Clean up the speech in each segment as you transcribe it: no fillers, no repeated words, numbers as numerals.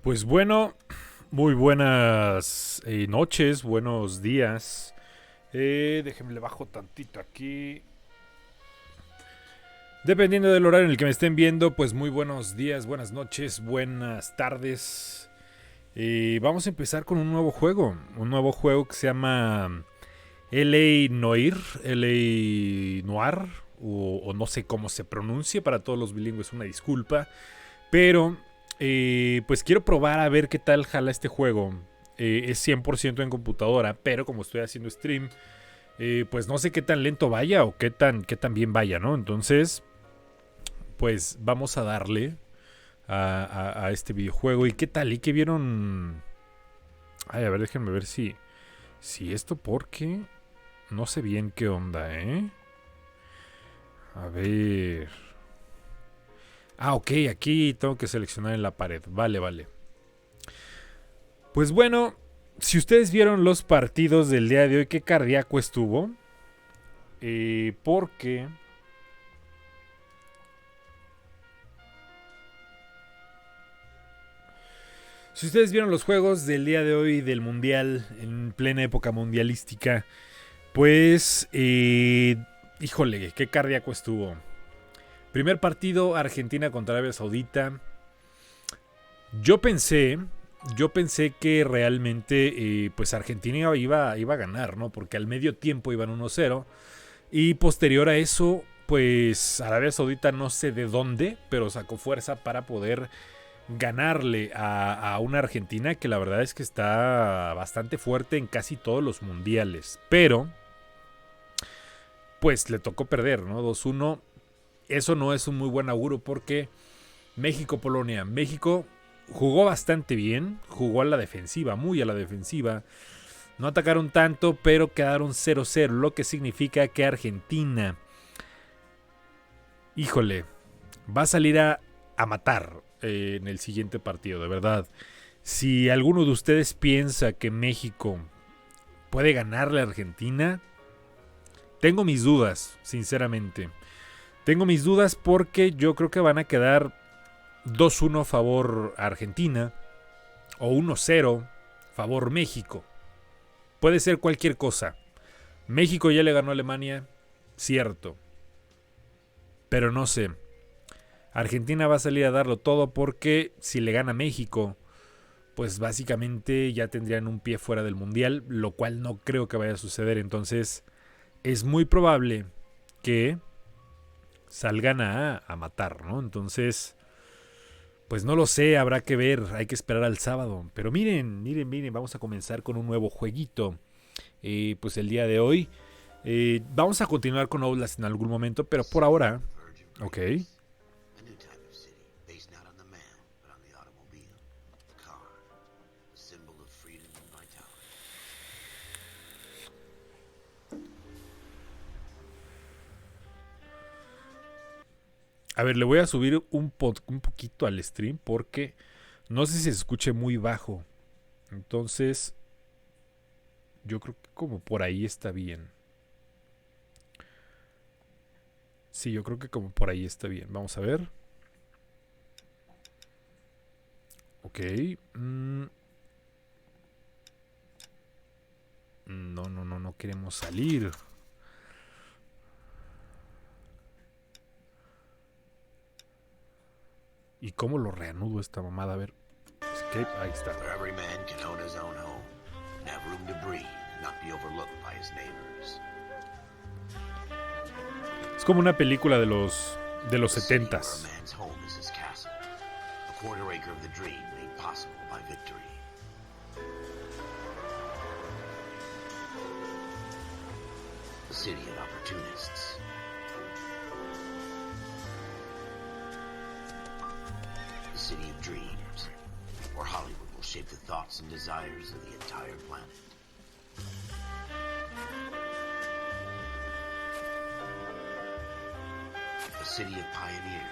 Pues bueno, muy buenas noches, buenos días. Déjenme le bajo tantito aquí. Dependiendo del horario en el que me estén viendo, pues muy buenos días, buenas noches, buenas tardes. Vamos a empezar con un nuevo juego. Un nuevo juego que se llama LA Noire, LA Noir, o no sé cómo se pronuncia. Para todos los bilingües, una disculpa. Pero pues quiero probar a ver qué tal jala este juego. Es 100% en computadora, pero como estoy haciendo stream, pues no sé qué tan lento vaya o qué tan bien vaya, ¿no? Entonces, pues vamos a darle a este videojuego. ¿Y qué tal? ¿Y qué vieron? Ay, a ver, déjenme ver si esto, porque no sé bien qué onda, ¿eh? A ver. Ah, ok, aquí tengo que seleccionar en la pared. Vale, vale. Pues bueno, si ustedes vieron los partidos del día de hoy, qué cardíaco estuvo. Porque si ustedes vieron los juegos del día de hoy del Mundial, en plena época mundialística, pues, híjole, qué cardíaco estuvo. Primer partido, Argentina contra Arabia Saudita. Yo pensé, yo pensé que realmente, pues Argentina iba a ganar, ¿no? Porque al medio tiempo iban 1-0. Y posterior a eso, pues Arabia Saudita no sé de dónde, pero sacó fuerza para poder ganarle a una Argentina que la verdad es que está bastante fuerte en casi todos los mundiales. Pero, pues le tocó perder, ¿no? 2-1. Eso no es un muy buen auguro porque México-Polonia. México jugó bastante bien, jugó a la defensiva, muy a la defensiva. No atacaron tanto, pero quedaron 0-0, lo que significa que Argentina, híjole, va a salir a matar en el siguiente partido, de verdad. Si alguno de ustedes piensa que México puede ganarle a Argentina, tengo mis dudas, sinceramente. Tengo mis dudas porque yo creo que van a quedar 2-1 favor Argentina o 1-0 favor México. Puede ser cualquier cosa. México ya le ganó a Alemania, cierto. Pero no sé. Argentina va a salir a darlo todo porque si le gana a México, pues básicamente ya tendrían un pie fuera del Mundial, lo cual no creo que vaya a suceder. Entonces es muy probable que salgan a matar, ¿no? Entonces, pues no lo sé, habrá que ver, hay que esperar al sábado. Pero miren, vamos a comenzar con un nuevo jueguito. Pues el día de hoy vamos a continuar con Outlast en algún momento, pero por ahora, ok. A ver, le voy a subir un poquito al stream porque no sé si se escuche muy bajo. Entonces, yo creo que como por ahí está bien. Sí, yo creo que como por ahí está bien. Vamos a ver. Ok. No queremos salir. ¿Y cómo lo reanudo esta mamada? A ver. Escape, ahí está. Es como una película de los 70s. City of opportunists. The city of dreams, where Hollywood will shape the thoughts and desires of the entire planet. A city of pioneers.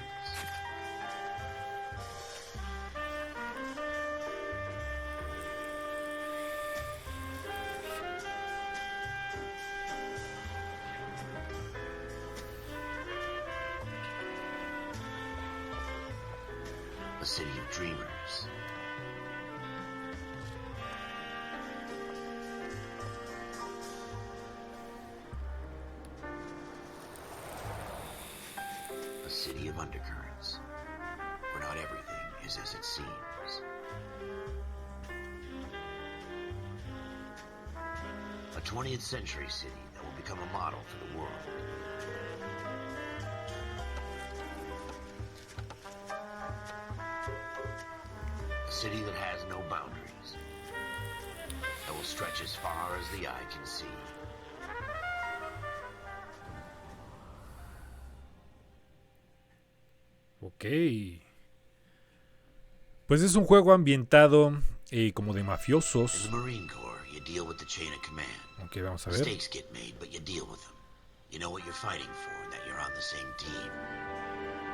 A city of dreamers. city of undercurrents, where not everything is as it seems. A 20th century city that will become a model for the world. A city that has no boundaries, that will stretch as far as the eye can see. Ok. Pues es un juego ambientado como de mafiosos. In the Marine Corps, you deal with the chain of command. Ok, vamos a ver. Mistakes get made, but you deal with them. You know what you're fighting for, and that you're on the same team.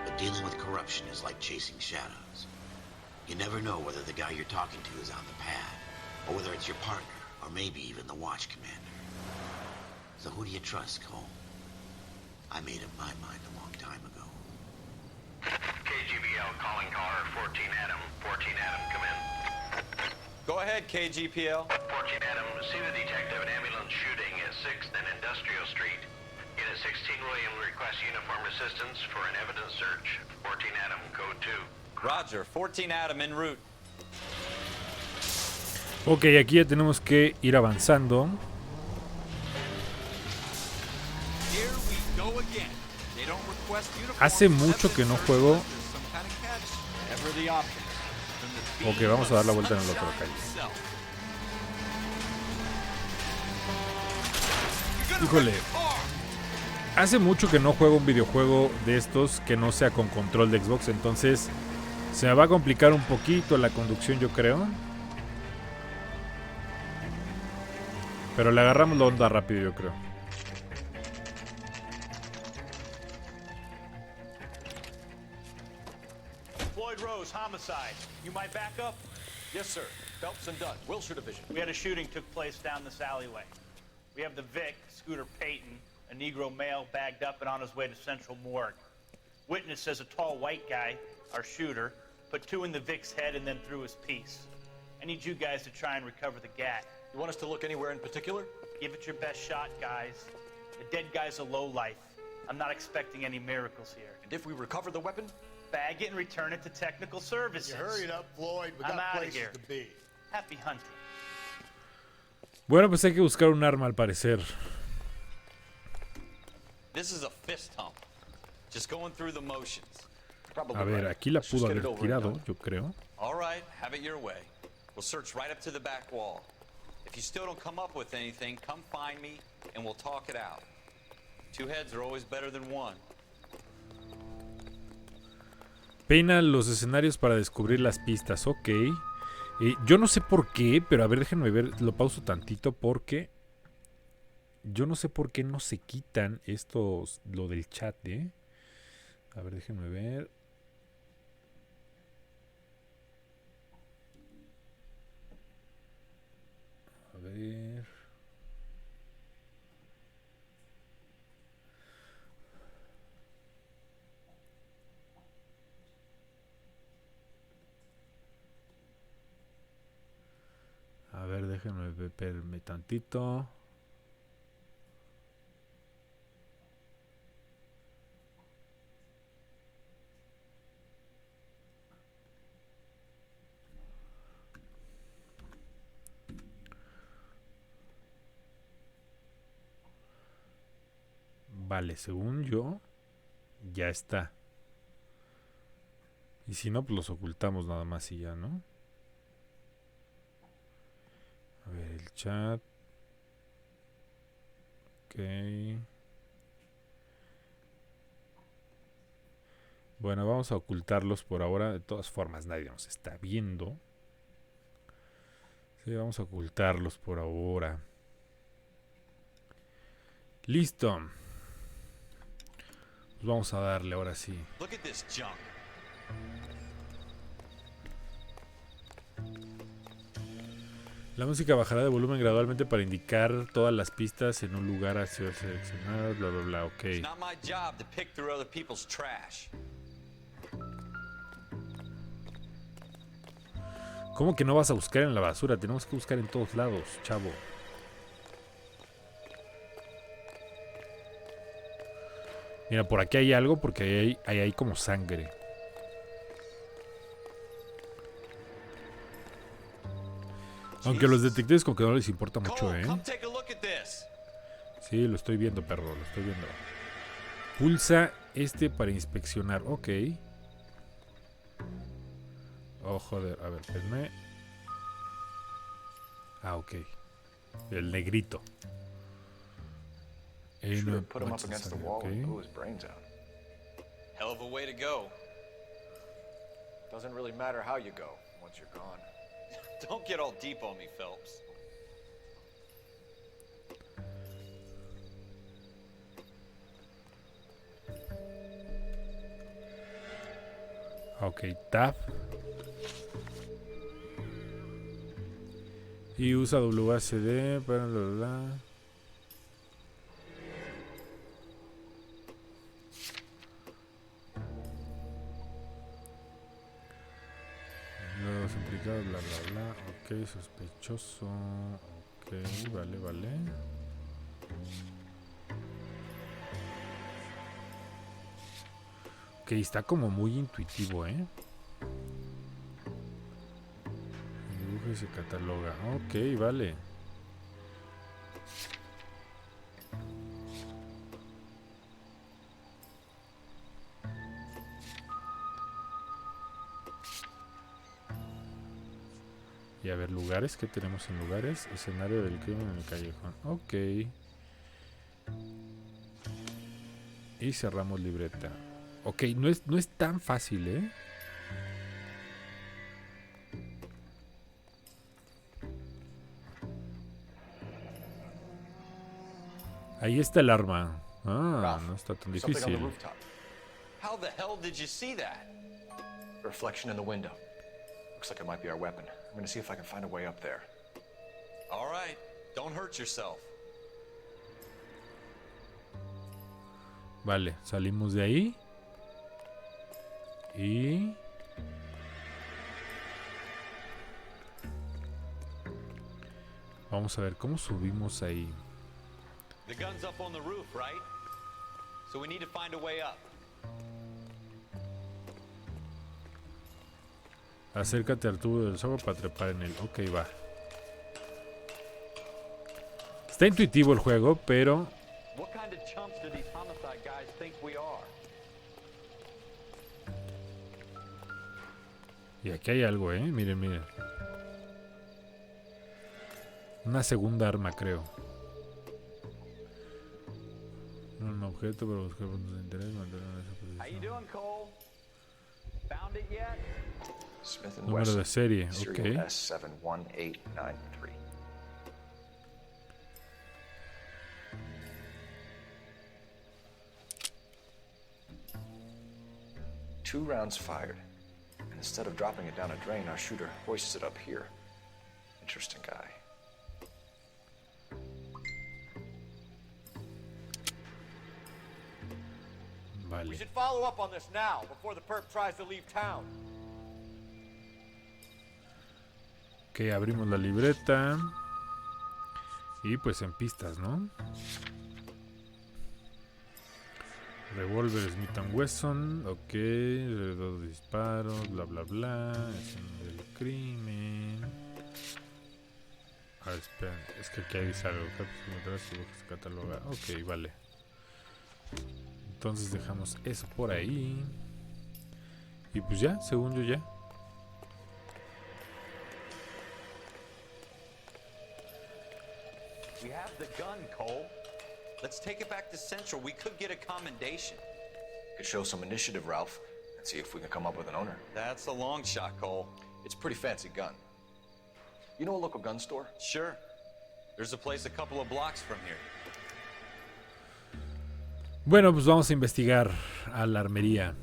But dealing with corruption is like chasing shadows. You never know whether the guy you're talking to is on the pad, or whether it's your partner, or maybe even the watch commander. So who do you trust, Cole? I made up my mind a long time ago. KGPL calling caller 14 Adam. 14 Adam, come in. Go ahead, KGPL. 14 Adam, see the detective, an ambulance shooting at 6th and Industrial Street. Unit 16 William requests uniform assistance for an evidence search. 14 Adam, code 2. Roger, 14 Adam en route. Ok, aquí ya tenemos que ir avanzando. Hace mucho que no juego. Ok, vamos a dar la vuelta en el otro calle. Híjole. Hace mucho que no juego un videojuego de estos que no sea con control de Xbox, entonces se me va a complicar un poquito la conducción, yo creo. Pero le agarramos la onda rápido, yo creo. Homicide. You might back up? Yes, sir. Phelps and Dunn, Wilshire Division. We had a shooting took place down this alleyway. We have the Vic, Scooter Payton, a Negro male bagged up and on his way to Central Morgue. Witness says a tall white guy, our shooter, put 2 in the Vic's head and then threw his piece. I need you guys to try and recover the gat. You want us to look anywhere in particular? Give it your best shot, guys. The dead guy's a lowlife. I'm not expecting any miracles here. And if we recover the weapon? Bag it and return it to technical services. You hurry up, Floyd. We I'm got out of places here. to be. Happy hunting. Bueno, pues hay que buscar un arma al parecer. This is a fist hump. Just going through the motions. A ver, aquí la pudo haber tirado, yo creo. All right, have it your way. We'll search right up to the back wall. If you still don't come up with anything, come find me and we'll talk it out. 2 heads are always better than 1. Peina los escenarios para descubrir las pistas, ok. Yo no sé por qué, pero a ver, déjenme ver, lo pauso tantito porque yo no sé por qué no se quitan estos, lo del chat, A ver, déjenme ver. A ver. A ver, déjenme verme tantito. Vale, según yo, ya está. Y si no, pues los ocultamos nada más y ya, ¿no? A ver, el chat. Ok. Bueno, vamos a ocultarlos por ahora. De todas formas, nadie nos está viendo. Sí, vamos a ocultarlos por ahora. Listo. Pues vamos a darle ahora sí. Look at this junk. La música bajará de volumen gradualmente para indicar todas las pistas en un lugar a ser seleccionado, bla bla bla, ok. It's not my job to pick through other people's trash. ¿Cómo que no vas a buscar en la basura? Tenemos que buscar en todos lados, chavo. Mira, por aquí hay algo porque hay como sangre. Aunque los detectives como que no les importa mucho, Cole, ¿eh? come take a look at this. Sí, lo estoy viendo, perro, lo estoy viendo. Pulsa para inspeccionar. Ok. Oh, joder, a ver, espérame. Ah, ok. El negrito. Shooter put him up against the wall and blew his brains out. Hell of a way to go. Doesn't really matter how you go once you're gone. Don't get all deep on me, Phelps. Ok, tab. Y usa WASD para la. Los implicados, bla bla bla. Ok, sospechoso. Ok, vale, vale. Ok, está como muy intuitivo, ¿eh? Dibuja y se cataloga. Ok, vale. Y a ver, lugares. ¿Qué tenemos en lugares? Escenario del crimen en el callejón. Ok. Y cerramos libreta. Ok, no es tan fácil, ¿eh? Ahí está el arma. Ah, no está tan Something on the difícil. rooftop. How the hell did you see that? Reflection in the window. Looks like it might be our weapon. I'm gonna see if I can find a way up there. All right, don't hurt yourself. Vale, salimos de ahí. Y... vamos a ver cómo subimos ahí. The gun's up on the roof, right? So we need to find a way up. Acércate al tubo del software para trepar en él. Ok, va. Está intuitivo el juego, pero... What kind of chumps do these homicide guys think we are? Y aquí hay algo, ¿eh? Miren, miren. Una segunda arma, creo. Un objeto para buscar puntos de interés. Mantener esa How you posición. doing, Cole? Found it yet? Smith and Número de Wesson, serie, serial ok. S71893. Two rounds fired. And instead of dropping it down a drain, our shooter hoists it up here. Interesting guy. Vale. We should follow up on this now, before the perp tries to leave town. Ok, abrimos la libreta. Y pues en pistas, ¿no? Revólver Smith & Wesson. Ok, 2 disparos, bla bla bla. Escena del crimen. A ver, espera, es que aquí dice algo. Se cataloga. Ok, vale. Entonces dejamos eso por ahí. Y pues ya, según yo ya. We have the gun, Cole. Let's take it back to Central. We could get a commendation. Could show some initiative, Ralph, and see if we can come up with an owner. That's a long shot, Cole. It's a pretty fancy gun. You know a local gun store? Sure. There's a place a couple of blocks from here. Bueno, pues vamos a investigar a la armería.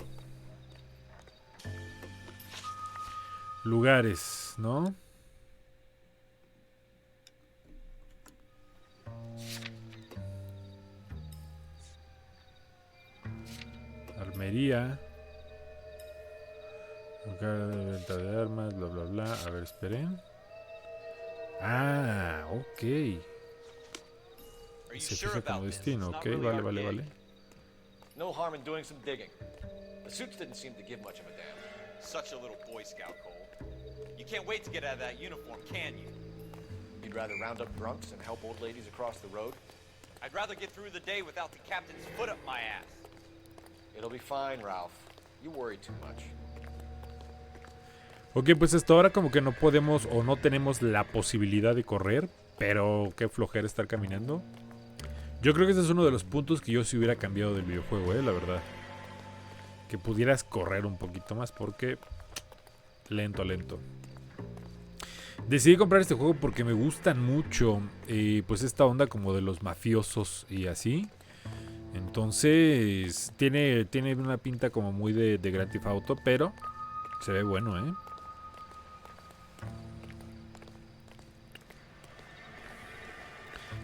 Lugares, ¿no? Armería. Lugar de venta de armas, bla bla bla. A ver, esperen. Ah, ok. Are you Se sure fija como about this? destino, It's not ok, really vale, our vale, gig. vale. No harm in doing some digging. The suits didn't seem to give much of a damn. Such a little Boy Scout, Cole. You can't wait to get out of that uniform, can you? You'd rather round up drunks and help old ladies across the road? I'd rather get through the day without the captain's foot up my ass. It'll be fine, Ralph. You worry too much. Ok, pues hasta ahora como que no podemos o no tenemos la posibilidad de correr, pero qué flojera estar caminando. Yo creo que ese es uno de los puntos que yo sí hubiera cambiado del videojuego, la verdad. Que pudieras correr un poquito más porque lento. Decidí comprar este juego porque me gustan mucho pues esta onda como de los mafiosos y así. Entonces tiene una pinta como muy de Grand Theft Auto, pero se ve bueno, ¿eh?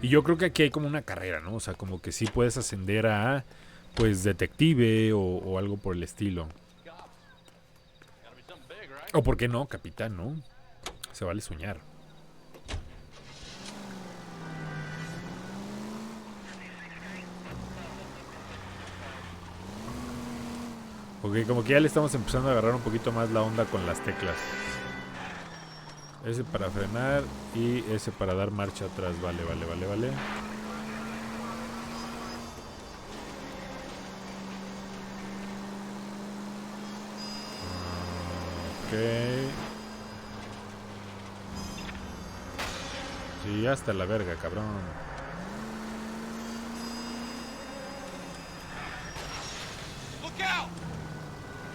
Y yo creo que aquí hay como una carrera, ¿no? O sea, como que sí puedes ascender a, pues, detective o algo por el estilo. O por qué no, capitán, ¿no? Se vale soñar. Ok, como que ya le estamos empezando a agarrar un poquito más la onda con las teclas. Ese para frenar y ese para dar marcha atrás. Vale. Ok. Sí, hasta la verga, cabrón.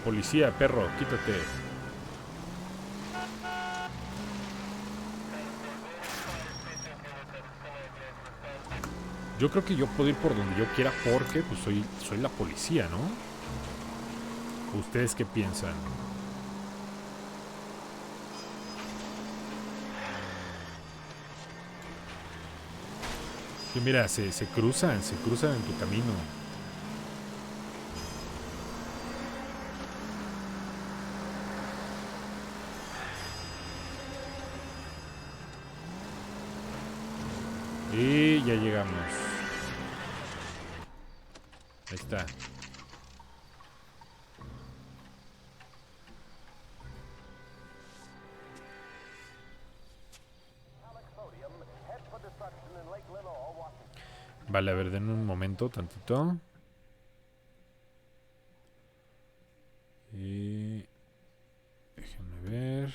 Policía, perro, quítate. Yo creo que yo puedo ir por donde yo quiera porque pues soy la policía, ¿no? ¿Ustedes qué piensan? Sí, mira, se cruzan en tu camino. Y ya llegamos. Ahí está. Vale, a ver, denme un momento, tantito. Y déjenme ver.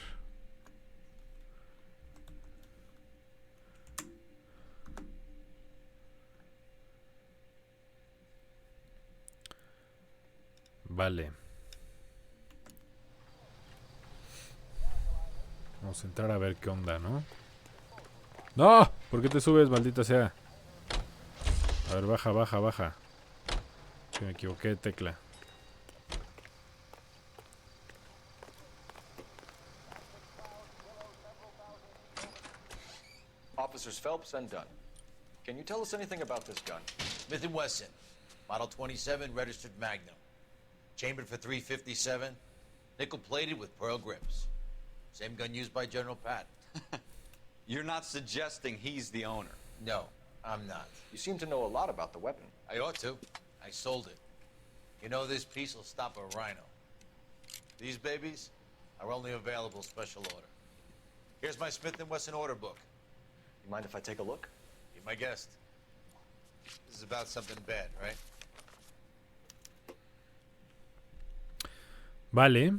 Vale. Vamos a entrar a ver qué onda, ¿no? ¡No! ¿Por qué te subes, maldita sea? A ver, baja. Que me equivoqué de tecla. Officers Phelps and Dunn. Can you tell us anything about this gun? Smith & Wesson, Model 27, registered Magnum. Chambered for .357, nickel-plated with pearl grips. Same gun used by General Patton. You're not suggesting he's the owner? No, I'm not. You seem to know a lot about the weapon. I ought to. I sold it. You know, this piece will stop a rhino. These babies are only available special order. Here's my Smith & Wesson order book. You mind if I take a look? Be my guest. This is about something bad, right? Vale,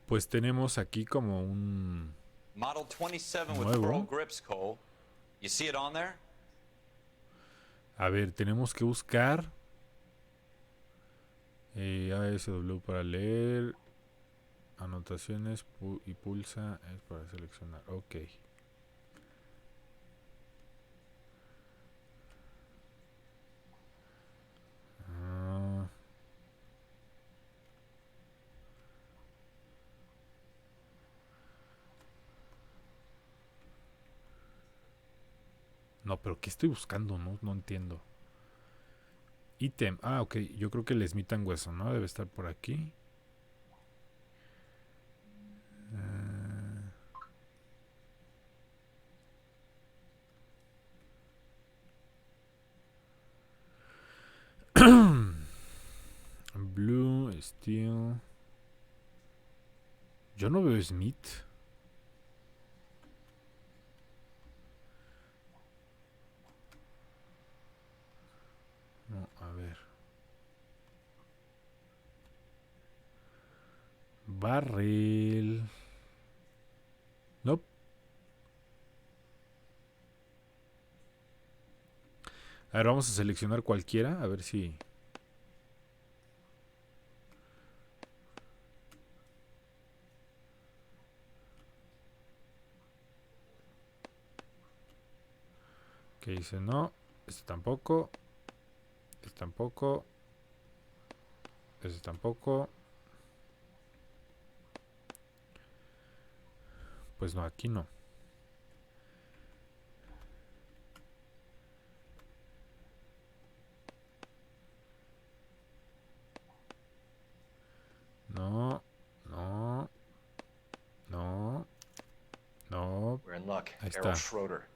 pues tenemos aquí como un Model 27 with nuevo. pearl grips, Cole. You see it on there? A ver, tenemos que buscar ASW para leer, anotaciones y pulsa es para seleccionar. Ok. No, pero ¿qué estoy buscando? No entiendo. Ítem. Ah, ok. Yo creo que el Smith & Wesson, ¿no? Debe estar por aquí. Steel. Yo no veo Smith. No, a ver. Barril. Nope. A ver, vamos a seleccionar cualquiera. A ver si... Que dice no. Este tampoco. Este tampoco. Este tampoco. Pues no, aquí no. No, no, no, no. We're in luck. Ahí Errol está. Schroeder,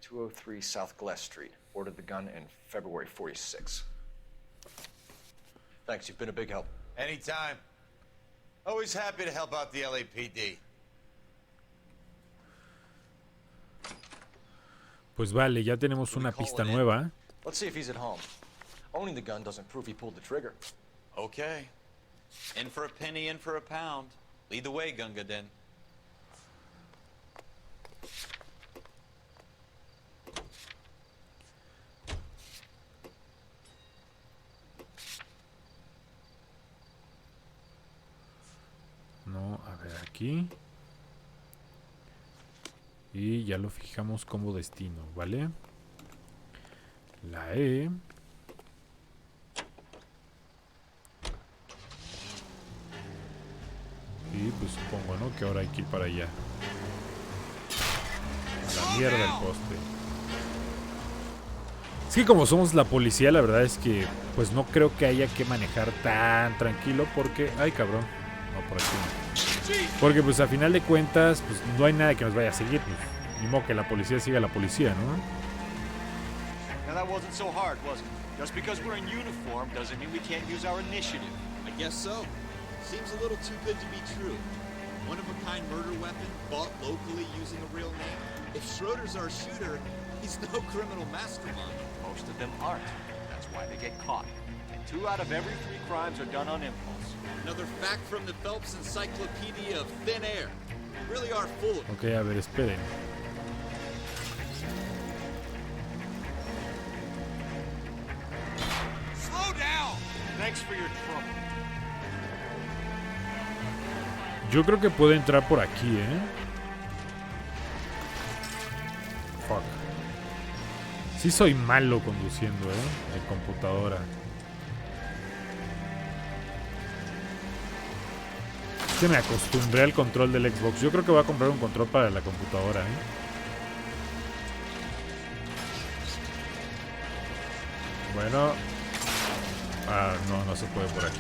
203 South Glass Street. Ordered the gun in February 46. Thanks, you've been a big help. Anytime. Always happy to help out the LAPD. Pues vale, ya tenemos una pista nueva. Let's see if he's at home. Owning the gun doesn't prove he pulled the trigger. Okay. In for a penny, in for a pound. Lead the way, Gunga Din. No, a ver aquí. Y ya lo fijamos como destino, ¿vale? La E. Y pues supongo, ¿no? Que ahora hay que ir para allá. A la mierda el poste. Es que como somos la policía, la verdad es que pues no creo que haya que manejar tan tranquilo porque... Ay, cabrón. No, por aquí no. Porque pues a final de cuentas pues no hay nada que nos vaya a seguir. Pues, ni modo que la policía siga a la policía, ¿no? Now that wasn't so hard, was it? Just because we're in uniform doesn't mean we can't use our initiative. I guess so. Seems a little too good to be true. One-of-a-kind murder weapon bought locally using a real name. If Schroeder's our shooter, he's no criminal mastermind. Most of them aren't. That's why they get caught. And 2 out of every 3 crimes are done on impulse. Another fact from the Phelps Encyclopedia of Thin Air. You really are full of... Ok, a ver, esperen. Slow down! Thanks for your trouble. Yo creo que puede entrar por aquí, ¿eh? Fuck. Sí soy malo conduciendo, ¿eh? De computadora. Es que me acostumbré al control del Xbox. Yo creo que voy a comprar un control para la computadora, ¿eh? Bueno. Ah, no, no se puede por aquí.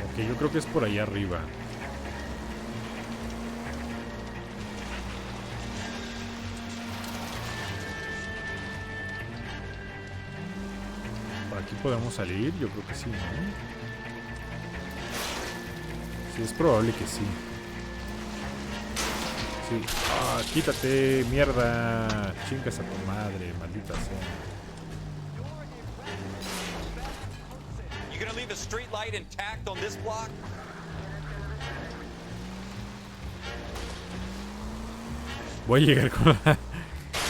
Ok, yo creo que es por allá arriba. ¿Por aquí podemos salir? Yo creo que sí, ¿no? Sí, es probable que sí. Sí. Ah, quítate, mierda. Chingas a tu madre, maldita sea. You gonna leave a street light intact on this block? Voy a llegar con la...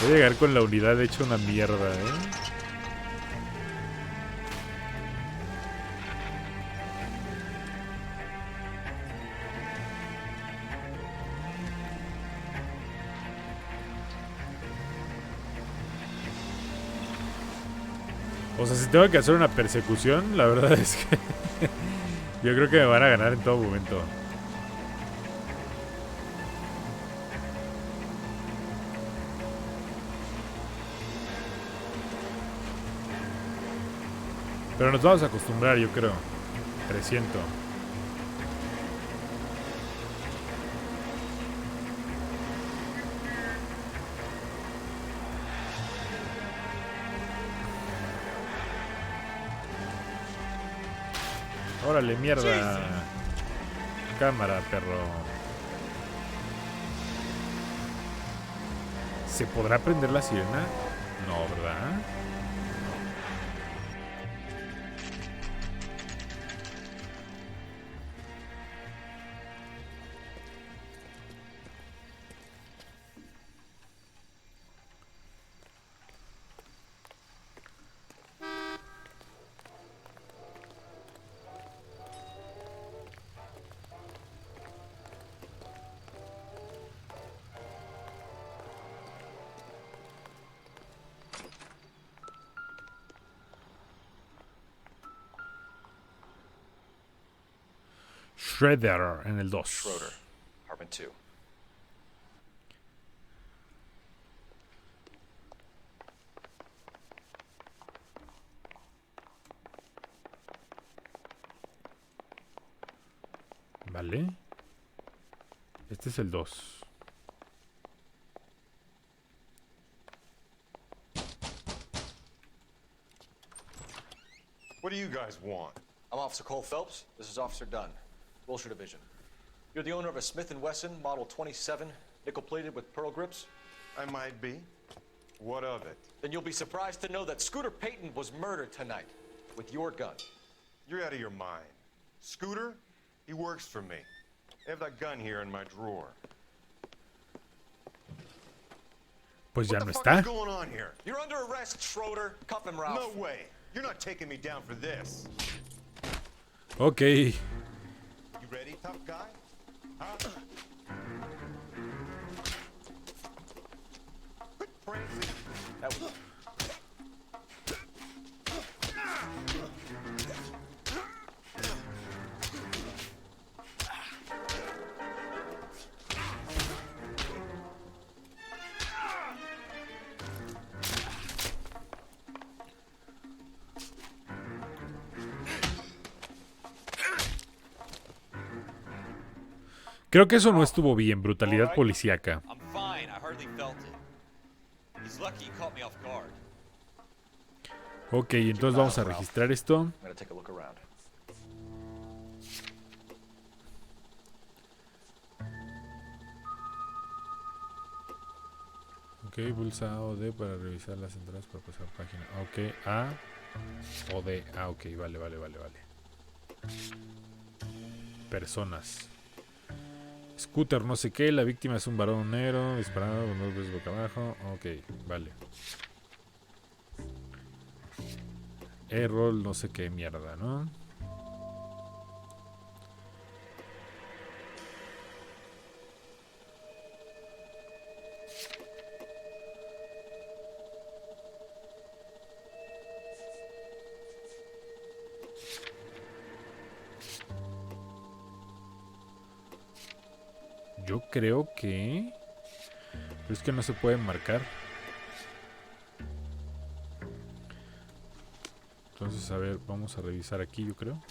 Voy a llegar con la unidad hecha una mierda, ¿eh? O sea, si tengo que hacer una persecución, la verdad es que yo creo que me van a ganar en todo momento. Pero nos vamos a acostumbrar, yo creo. 300. Órale, mierda. Cámara, perro. ¿Se podrá prender la sirena? No, ¿verdad? Shredder en el 2. Schroeder, apartment 2. Vale. Este es el 2. What do you guys want? I'm Officer Cole Phelps. This is Officer Dunn, Wilshire Division. You're the owner of a Smith & Wesson Model 27, nickel-plated with pearl grips? I might be. What of it? Then you'll be surprised to know that Scooter Payton was murdered tonight with your gun. You're out of your mind. Scooter? He works for me. I have that gun here in my drawer. Pues ya What no the fuck está. is going on here? You're under arrest, Schroeder. Cuff him, Ralph. No way. You're not taking me down for this. Ok. You ready, tough guy? Huh? Quit prancing. That was... Creo que eso no estuvo bien. Brutalidad policíaca. I'm fine. I hardly felt it. He's lucky he caught me off guard. Ok, entonces vamos a registrar esto. I'm gonna take a look around. Ok, pulsa O D para revisar las entradas para pasar página. Ok, A o D. Ah, ok, vale. Personas. Scooter, no sé qué. La víctima es un varón negro disparado con 2 veces boca abajo. Ok, vale. Error, no sé qué mierda, ¿no? Yo creo que... Pero es que no se puede marcar. Entonces, a ver, vamos a revisar aquí, yo creo.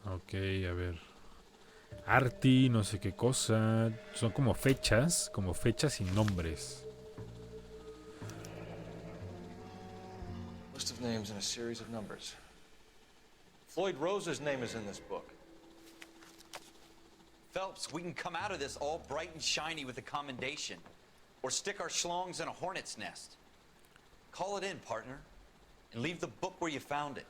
Ok, a ver. Arti, no sé qué cosa. Son como fechas y nombres. List of names and a series of numbers. Floyd Rose's name is in this book. Phelps, we can come out of this all bright and shiny with a commendation. Or stick our schlongs in a hornet's nest. Call it in, partner. And leave the book where you found it.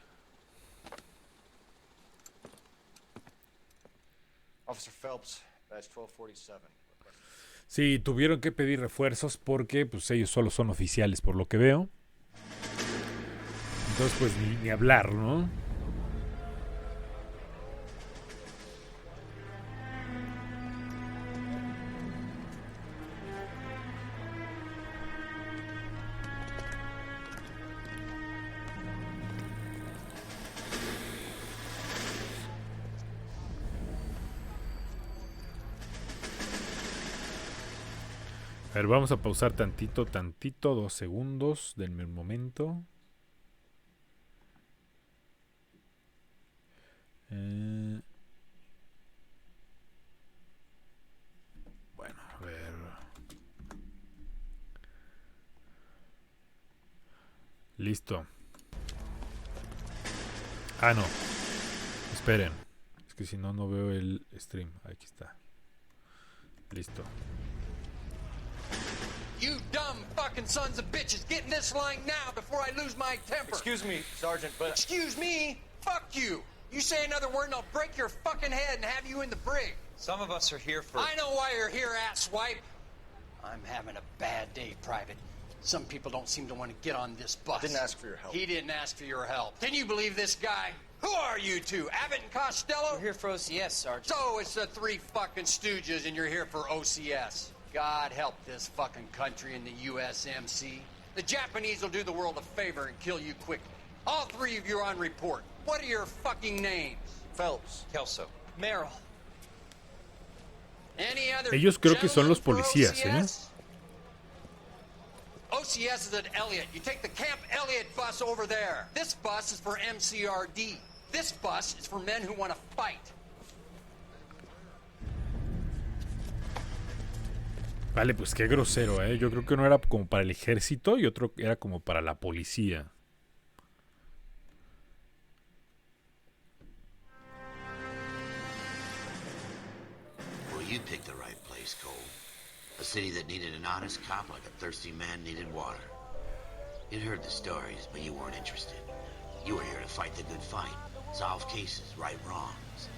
Officer Phelps, badge 1247. Sí, tuvieron que pedir refuerzos porque pues ellos solo son oficiales, por lo que veo. Entonces, pues ni hablar, ¿no? A ver, vamos a pausar tantito, 2 segundos. Denme un momento. Bueno, a ver. Listo. Ah, no. Esperen. Es que si no, no veo el stream. Aquí está. Listo. You dumb fucking sons of bitches, get in this line now before I lose my temper. Excuse me, Sergeant, but... Excuse me? Fuck you. You say another word and I'll break your fucking head and have you in the brig. Some of us are here for... I know why you're here, asswipe. I'm having a bad day, Private. Some people don't seem to want to get on this bus. Didn't ask for your help. He didn't ask for your help. Can you believe this guy? Who are you two? Abbott and Costello? We're here for OCS, Sergeant. So it's the three fucking stooges and you're here for OCS. God help this fucking country and the USMC. The Japanese will do the world a favor and kill you quickly. All three of you are on report. What are your fucking names? Phelps. Kelso. Merrill. Any other Ellos creo que son los gentlemen for policías, OCS? OCS is at Elliott. You take the Camp Elliott bus over there. This bus is for MCRD. This bus is for men who want to fight. Vale, pues qué grosero, ¿eh? Yo creo que uno era como para el ejército y otro era como para la policía. Well, you picked the right place, Cole. A city that needed an honest cop like a thirsty man needed water. You'd heard the stories, but you weren't interested. You were here to fight the good fight, solve cases, right wrongs.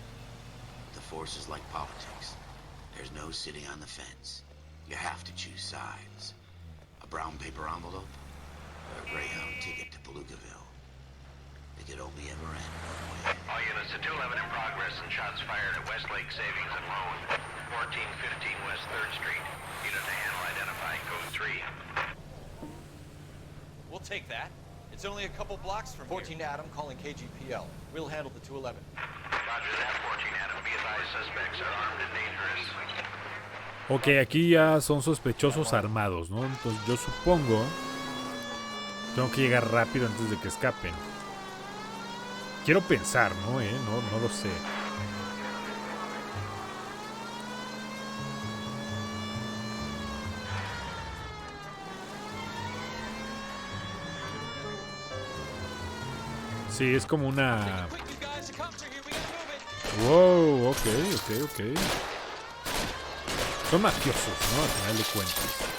The force is like politics. There's no sitting on the fence. You have to choose sides. A brown paper envelope or a Greyhound ticket to Palookaville. It could only ever end one way. All units to 211 in progress and shots fired at Westlake Savings and Loan, 1415 West 3rd Street. Unit to handle identifying code 3. We'll take that. It's only a couple blocks from 14 here. Adam calling KGPL. We'll handle the 211. Roger that, 14 Adam. Be advised, suspects are armed and dangerous. Ok, aquí ya son sospechosos armados, ¿no? Entonces yo supongo... Tengo que llegar rápido antes de que escapen. Quiero pensar, ¿no? No lo sé. Sí, es como una... Wow, ok. Son mafiosos, ¿no? Al final de cuentas.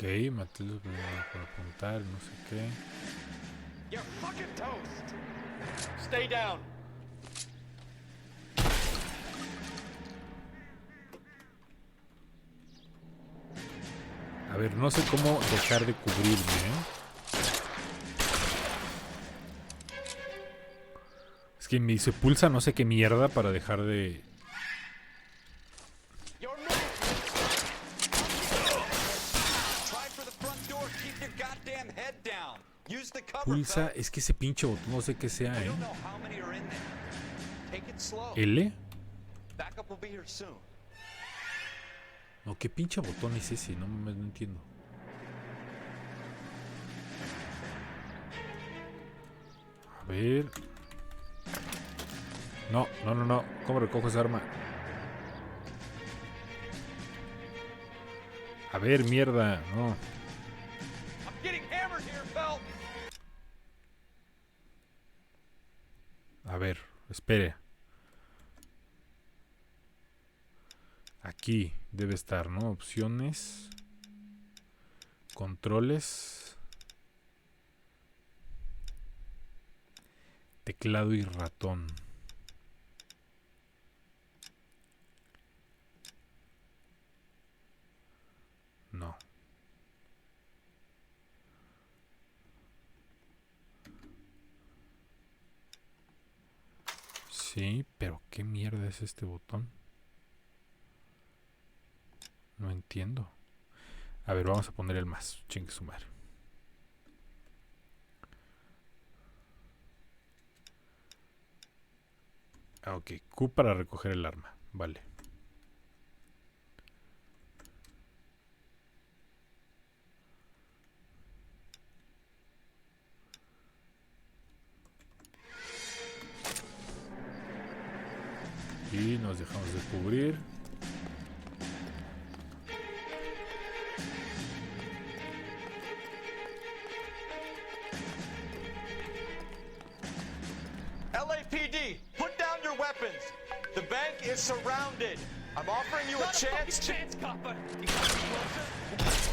Ok, maté los por apuntar, no sé qué. You're fucking toast. Stay down. A ver, no sé cómo dejar de cubrirme, ¿eh? Es que me se pulsa no sé qué mierda para dejar de... Pulsa, es que ese pinche botón no sé qué sea, ¿eh? ¿L? No, ¿qué pinche botón es ese? No entiendo. A ver... No. ¿Cómo recojo esa arma? A ver, mierda, no. A ver, espere. Aquí debe estar, ¿no? Opciones. Controles. Teclado y ratón. No. Sí, pero ¿qué mierda es este botón? No entiendo. A ver, vamos a poner el más. Chingue su madre. Ok, Q para recoger el arma. Vale. Y nos dejamos de cubrir. LAPD, put down your weapons. The bank is surrounded. I'm offering you a chance. Chance, copper.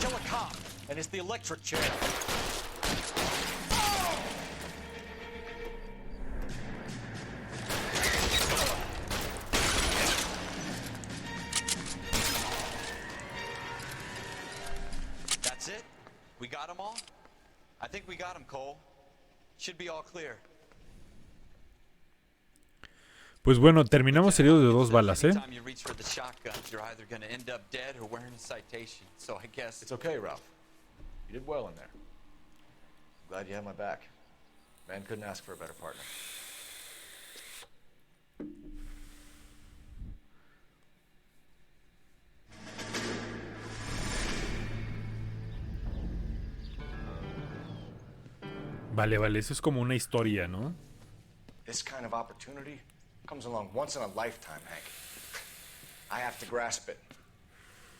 Kill a cop, and it's the electric chair. That's it? We got them all? I think we got them, Cole. Should be all clear. Pues bueno, terminamos heridos de 2 balas, ¿eh? Anytime you reach for the shotguns, you're either going to end up dead or wearing a citation. So I guess It's okay, Ralph. You did well in there. Glad you had my back. Man couldn't ask for a better partner. Vale, vale, eso es como una historia, ¿no? This kind of opportunity comes along once in a lifetime, Hank. I have to grasp it.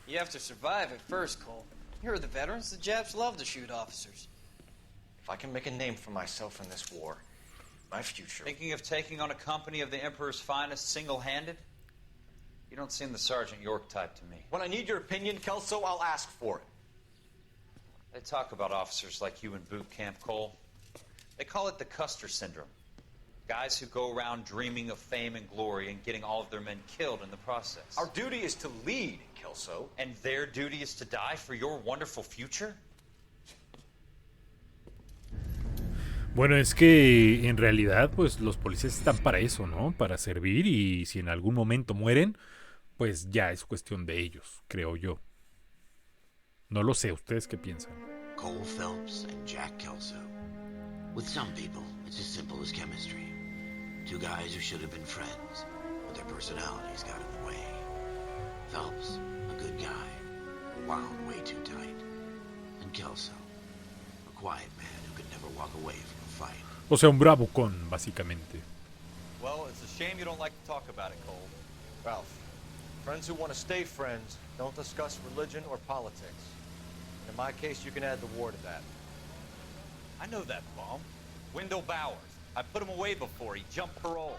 You have to survive it first, Cole. You're the veterans. The Japs love to shoot officers. If I can make a name for myself in this war, my future... Thinking of taking on a company of the Emperor's finest single-handed? You don't seem the Sergeant York type to me. When I need your opinion, Kelso, I'll ask for it. They talk about officers like you in boot camp, Cole. They call it the Custer syndrome. Guys who go around dreaming of fame and glory and getting all of their men killed in the process. Our duty is to lead, Kelso. And their duty is to die for your wonderful future? Bueno, es que en realidad, pues los policías están para eso, ¿no? Para servir, y si en algún momento mueren, pues ya es cuestión de ellos, creo yo. No lo sé, ¿ustedes qué piensan? Cole Phelps and Jack Kelso. With some people, it's as simple as chemistry. Two guys who should have been friends, but their personalities got in the way. Phelps, a good guy, but wound way too tight. And Kelso, a quiet man who could never walk away from a fight. O sea, un bravucón, básicamente. Well, it's a shame you don't like to talk about it, Cole. Ralph, friends who want to stay friends don't discuss religion or politics. In my case, you can add the war to that. I know that bum. Wendell Bowers. I put him away before. He jumped parole.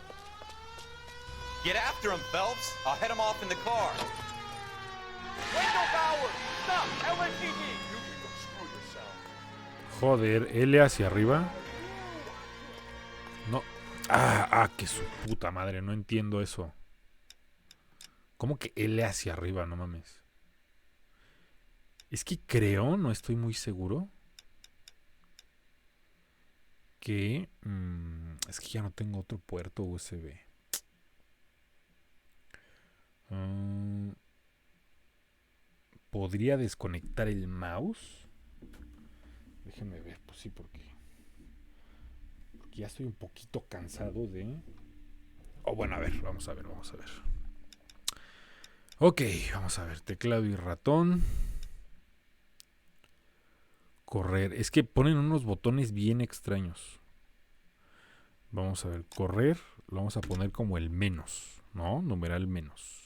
Get after him, Phelps. I'll head him off in the car. Wendell Bowers! Stop! LAPD! You can go screw yourself. Joder, L hacia arriba. No. Que su puta madre, no entiendo eso. ¿Cómo que L hacia arriba? No mames. Es que creo, no estoy muy seguro, que es que ya no tengo otro puerto USB. ¿Podría desconectar el mouse? Déjenme ver, pues sí, porque ya estoy un poquito cansado de... bueno, a ver, vamos a ver. Ok, vamos a ver, teclado y ratón. Correr. Es que ponen unos botones bien extraños. Vamos a ver. Correr. Lo vamos a poner como el menos. ¿No? Numeral menos.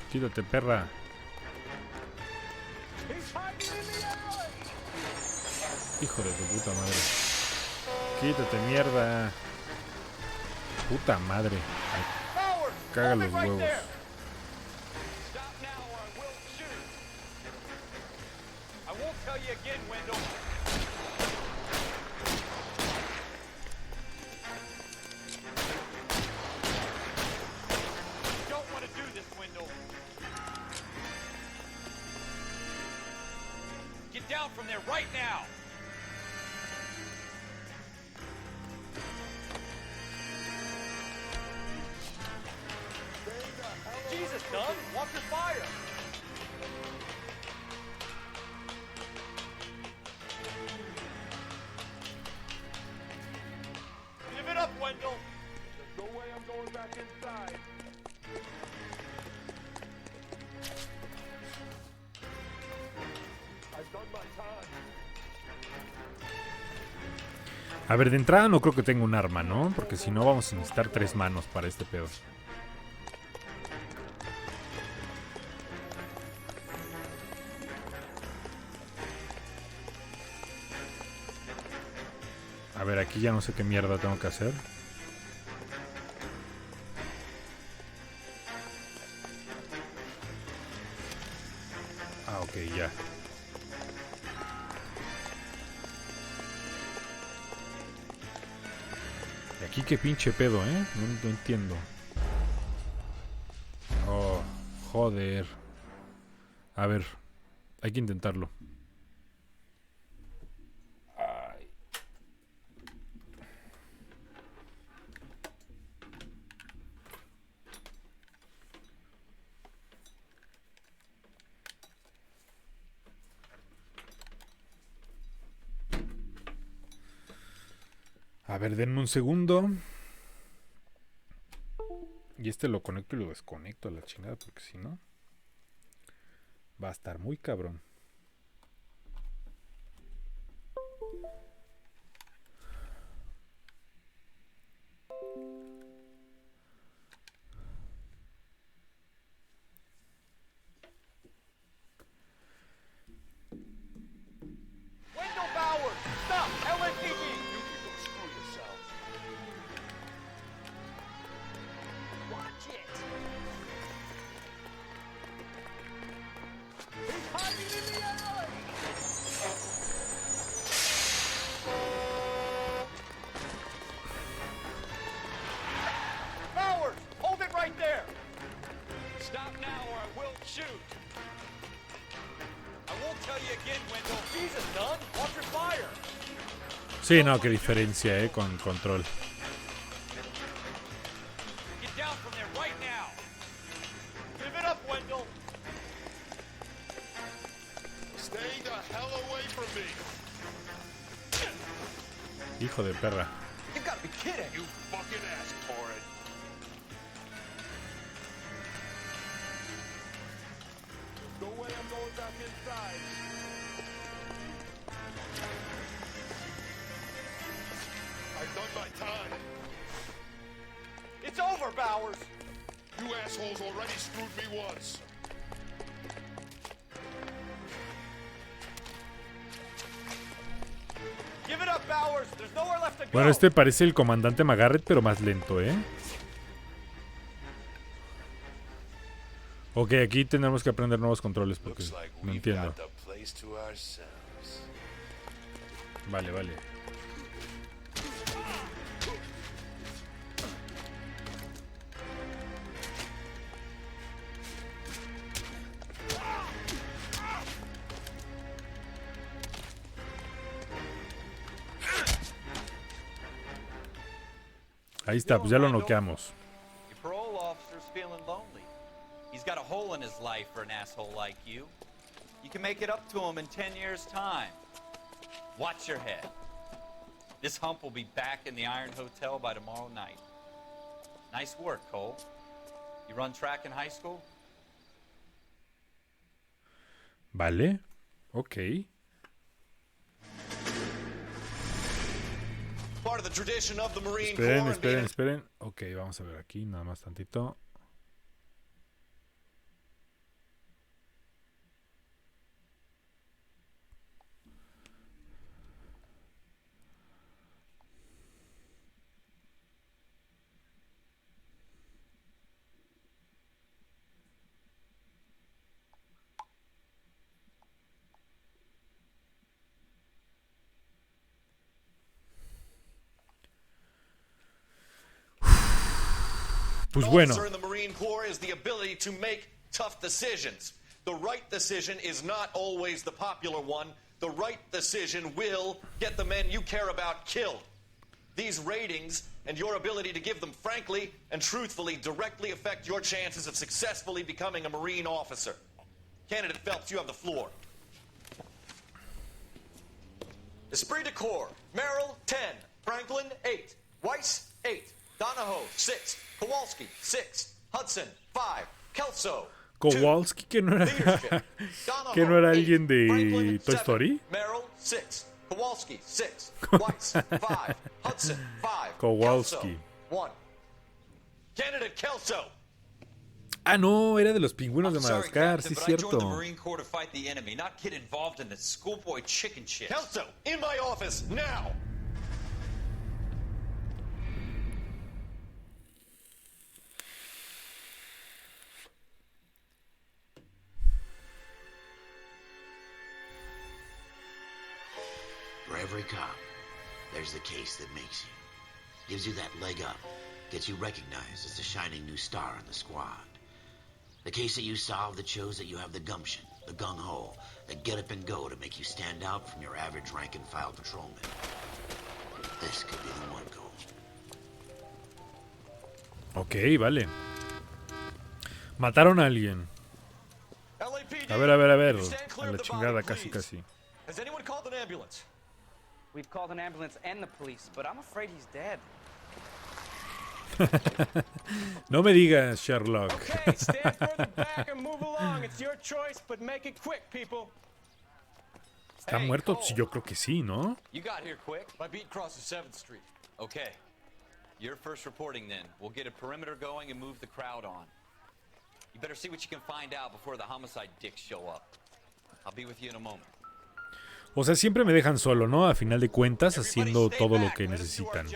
Quítate, perra. Hijo de tu puta madre. Quítate, mierda. Puta madre. Ay, caga los huevos. down from there right now! Jesus, Dunn! Watch your fire! Give it up, Wendell! There's no way I'm going back inside. I've done my time. A ver, de entrada no creo que tenga un arma, ¿no? Porque si no vamos a necesitar 3 manos para este pedo. A ver, aquí ya no sé qué mierda tengo que hacer. Ah, ok, ya. Y aquí qué pinche pedo, ¿eh? No entiendo. Oh, joder. A ver, hay que intentarlo. Ay. A ver, denme un segundo. Y este lo conecto y lo desconecto a la chingada, porque si no va a estar muy cabrón. Wendell Bowers! Stop! LSPD! You can go screw yourself. Watch it! He's hiding in the alley! Bowers! Hold it right there! Stop now or I will shoot! I won't tell you again, Wendell. Jesus, Dunn! Watch your fire! Sí, no, qué diferencia, con control. Get down from there right now! Give it up, Wendell! Stay the hell away from me. Hijo de perra. You gotta be kidding! You fucking asked for it. There's no way I'm going back inside. I've done my time. It's over, Bowers! You assholes already screwed me once. Give it up, Bowers! There's nowhere left to go! Bueno, este parece el comandante Magarret, pero más lento, ¿eh? Ok, aquí tendremos que aprender nuevos controles porque no entiendo. Vale, vale. Ahí está, pues ya lo noqueamos. Your parole officer's feeling lonely. He's got a hole in his life for an asshole like you. You can make it up to him in 10 years' time. Watch your head. This hump will be back in the Iron Hotel by tomorrow night. Nice work, Cole. You run track in high school? Vale, ok. Part of the tradition of the Marine Esperen, Corps. esperen, esperen. Ok, vamos a ver aquí, nada más tantito. Pues bueno. Officer in the Marine Corps is the ability to make tough decisions. The right decision is not always the popular one, The right decision will get the men you care about killed. These ratings and your ability to give them frankly and truthfully directly affect your chances of successfully becoming a Marine officer. Candidate Phelps, you have the floor. Esprit de Corps, Merrill, 10. Franklin, 8. Weiss, 8. Donahoe, 6. Kowalski, 6. Hudson, 5. Kelso, 2. Kowalski, que no era, Leadership, que no era Donahoe, alguien 8. de Franklin, Toy 7. Story. Merrill, 6. Kowalski, 6. Weiss, 5. Hudson, 5. Kowalski. Kelso, 1. Candidate Kelso. Ah, no, era de los pingüinos de I'm sorry, Madagascar, Captain, sí es but I joined the cierto. Marine Corps to fight the enemy, not get involved in this schoolboy chicken shit. Kelso, in my office, now! For every cop, there's the case that makes you. Gives you that leg up. Gets you recognized as the shining new star in the squad. The case that you solve that shows that you have the gumption, the gung-ho, the get up and go to make you stand out from your average rank-and-file patrolman. This could be the one, Cole. Ok, vale. Mataron a alguien. LAPD, A ver. you stand clear A of la the chingada, body, casi, please. casi. Has anyone called an ambulance? We've called an ambulance and the police, but I'm afraid he's dead. No me digas, Sherlock. Okay, stand further back and move along. It's your choice, but make it quick, people. ¿Está Hey, muerto? Cole. Sí, yo creo que sí, ¿no? You got here quick. My beat crosses 7th Street. Okay. You're first reporting then. We'll get a perimeter going and move the crowd on. You better see what you can find out before the homicide dicks show up. I'll be with you in a moment. O sea, siempre me dejan solo, ¿no? A final de cuentas, haciendo todo lo que necesitan.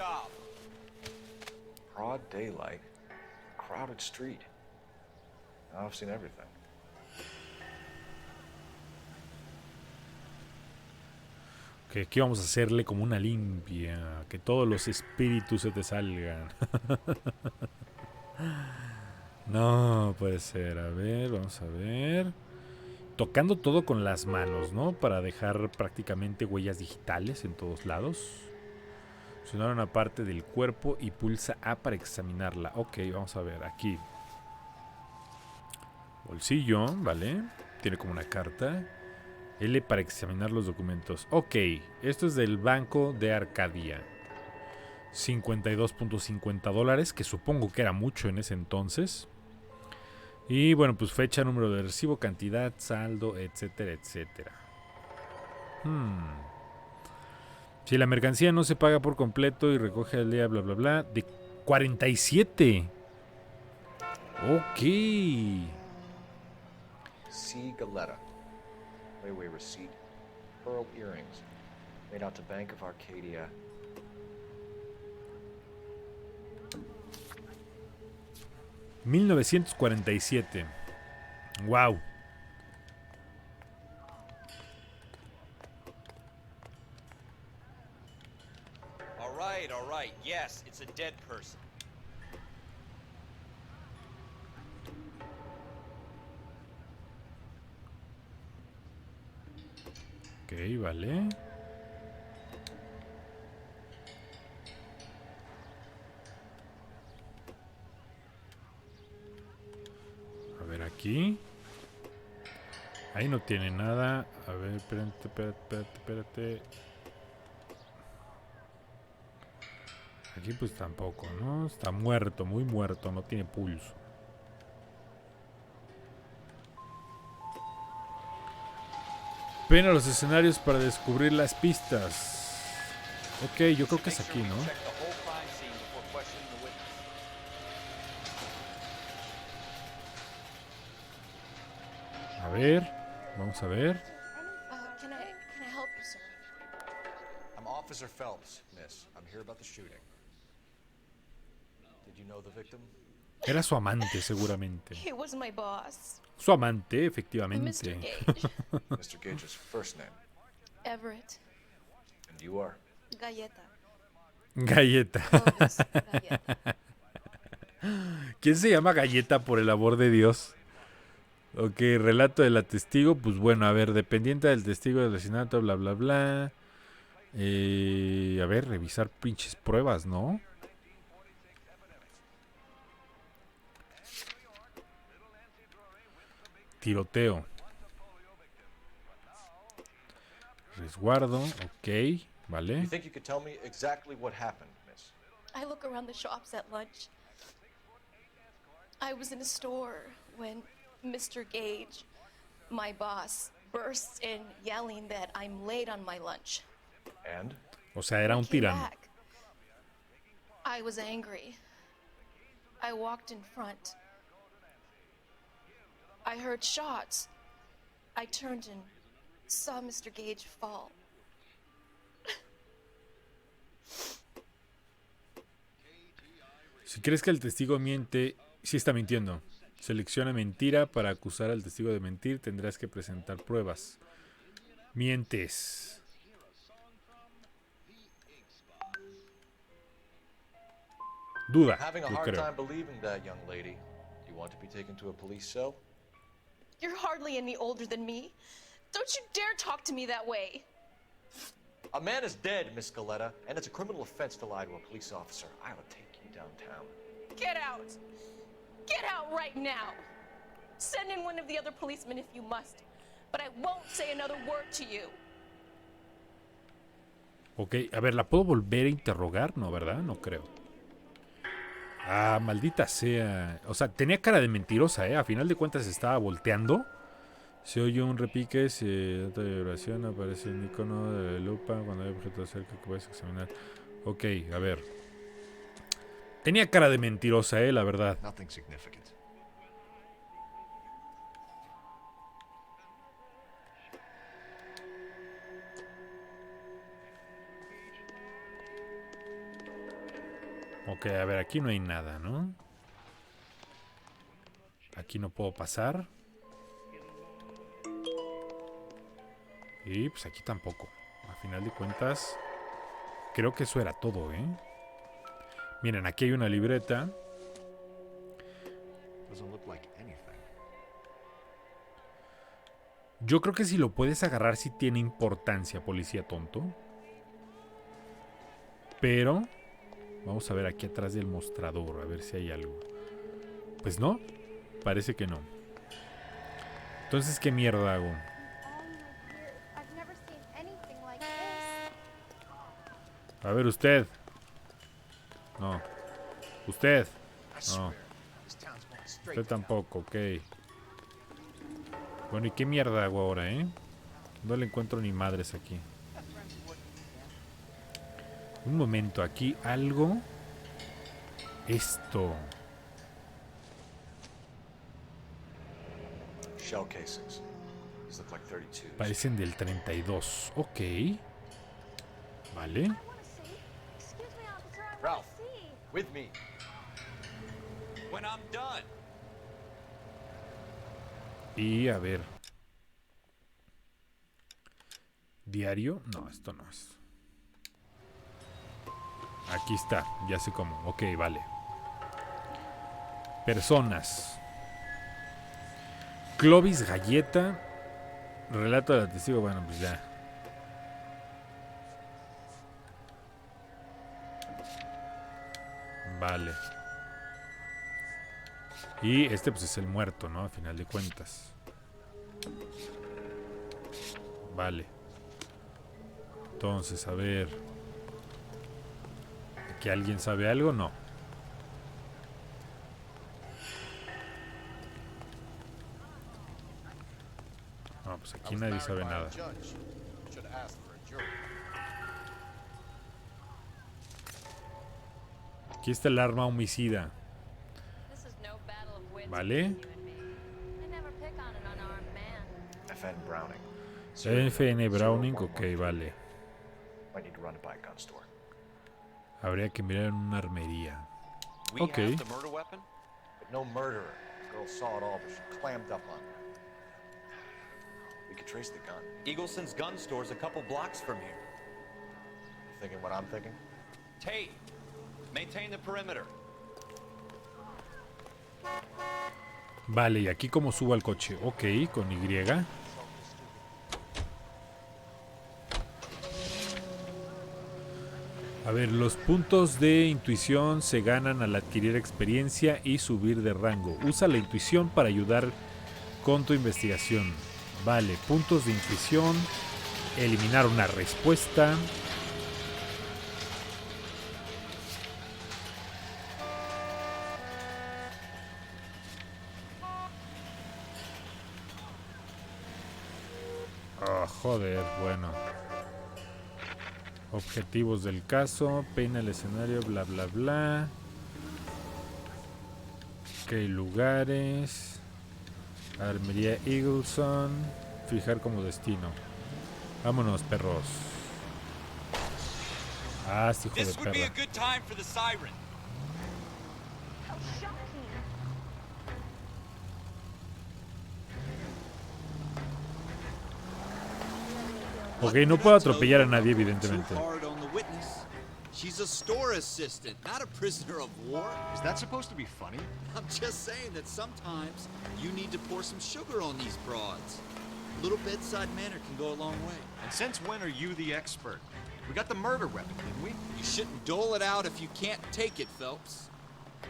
Broad daylight, crowded street. Now I've seen everything. Que aquí vamos a hacerle como una limpia. Que todos los espíritus se te salgan. No puede ser. A ver, vamos a ver. Tocando todo con las manos, ¿no? Para dejar prácticamente huellas digitales en todos lados. Seleccionar una parte del cuerpo y pulsa A para examinarla. Ok, vamos a ver aquí. Bolsillo, ¿vale? Tiene como una carta. L para examinar los documentos. Ok, esto es del Banco de Arcadia. $52.50, que supongo que era mucho en ese entonces. Y bueno, pues fecha, número de recibo, cantidad, saldo, etcétera, etcétera. Si la mercancía no se paga por completo y recoge al día, bla, bla, bla, de 47. Ok. C. Galetta. Layaway receipt. Pearl earrings. Made out to Bank of Arcadia. $1947. Wow. All right. Yes, it's a dead person. Ok, vale. A ver aquí. Ahí no tiene nada. A ver, espérate. Aquí pues tampoco, ¿no? Está muerto, muy muerto, no tiene pulso. Ven a los escenarios para descubrir las pistas. Ok, yo creo que es aquí, ¿no? A ver, vamos a ver. Can I help you, sir? I'm Officer Phelps, miss. I'm here about the shooting. Did you know the victim? Era su amante, seguramente. He was my boss. Su amante, efectivamente. Mr. Gage. Mr. Gage's first name. Everett. And you are? Galleta. Galleta. Elvis, Galleta. ¿Quién se llama Galleta, por el amor de Dios? Ok, relato de la testigo. Pues bueno, a ver, dependiente del testigo del asesinato, bla, bla, bla. A ver, revisar pinches pruebas, ¿no? Tiroteo. Resguardo, ok, vale. You think you could tell me exactly what happened, miss? I look around the shops at lunch. I was in a store when Mr. Gage, my boss, bursts in yelling that I'm late on my lunch. And? O sea, era un tirano. I was angry. I walked in front. I heard shots. I turned and saw Mr. Gage fall. Si crees que el testigo miente, sí está mintiendo. Selecciona mentira para acusar al testigo de mentir. Tendrás que presentar pruebas. Mientes. Duda, Having a yo hard creo. time believing that, young lady. Do you want to be taken to a police cell? You're hardly any older than me. Don't you dare talk to me that way. A man is dead, Miss Scaletta, and it's a criminal offense to lie to a police officer. I will take you downtown. Get out. Get out right now. Send in one of the other policemen if you must. But I won't say another word to you. Ok, a ver, ¿la puedo volver a interrogar? No, ¿verdad? No creo. Ah, maldita sea. O sea, tenía cara de mentirosa, ¿eh? A final de cuentas estaba volteando. Se oye un repique, se nota vibración, aparece un icono de lupa cuando hay objetos cerca que puedes examinar. Ok, a ver. Tenía cara de mentirosa, la verdad. Nothing significant. Ok, a ver, aquí no hay nada, ¿no? Aquí no puedo pasar. Y pues aquí tampoco. A final de cuentas, creo que eso era todo, ¿eh? Miren, aquí hay una libreta. Yo creo que si lo puedes agarrar sí tiene importancia, policía tonto. Pero vamos a ver aquí atrás del mostrador, a ver si hay algo. Pues no, parece que no. Entonces, ¿qué mierda hago? A ver, usted. No. Usted. No. Usted tampoco, ok. Bueno, ¿y qué mierda hago ahora, No le encuentro ni madres aquí. Un momento, aquí algo. Esto. Shell casings. These look like 32s. Parecen del 32. Ok. Vale. Ralph, with me. When I'm done. Y a ver. Diario. No, esto no es. Aquí está. Ya sé cómo. Ok, vale. Personas. Clovis Galleta. Relato del testigo. Bueno, pues ya. Vale. Y este pues es el muerto, ¿no? A final de cuentas. Vale. Entonces, a ver. ¿Que alguien sabe algo? No. No, pues aquí nadie sabe nada. Aquí está el arma homicida. Vale. FN Browning. FN Browning, ok, vale. Might need to run it by a gun store. Habría que mirar en una armería. We Ok. have the murder weapon? But no murderer. The girl saw it all, but she clammed up on her. We could trace the gun. Eagleson's gun store's a couple blocks from here. You thinking what I'm thinking? Tate, maintain the perimeter. Vale, y aquí como subo al coche. Ok, con Y. A ver, los puntos de intuición se ganan al adquirir experiencia y subir de rango. Usa la intuición para ayudar con tu investigación. Vale, puntos de intuición. Eliminar una respuesta. Oh, joder, bueno. Objetivos del caso. Peina el escenario, bla, bla, bla. Ok, lugares. Armería Eagleson. Fijar como destino. Vámonos, perros. Ah, este hijo de perra. Ok, no puedo atropellar a nadie, evidentemente. She's a store assistant, not a prisoner of war. Is that supposed to be funny? I'm just saying that sometimes you need to pour some sugar on these broads. A little bedside manner can go a long way. And since when are you the expert? We got the murder weapon, didn't we? You shouldn't dole it out if you can't take it, Phelps.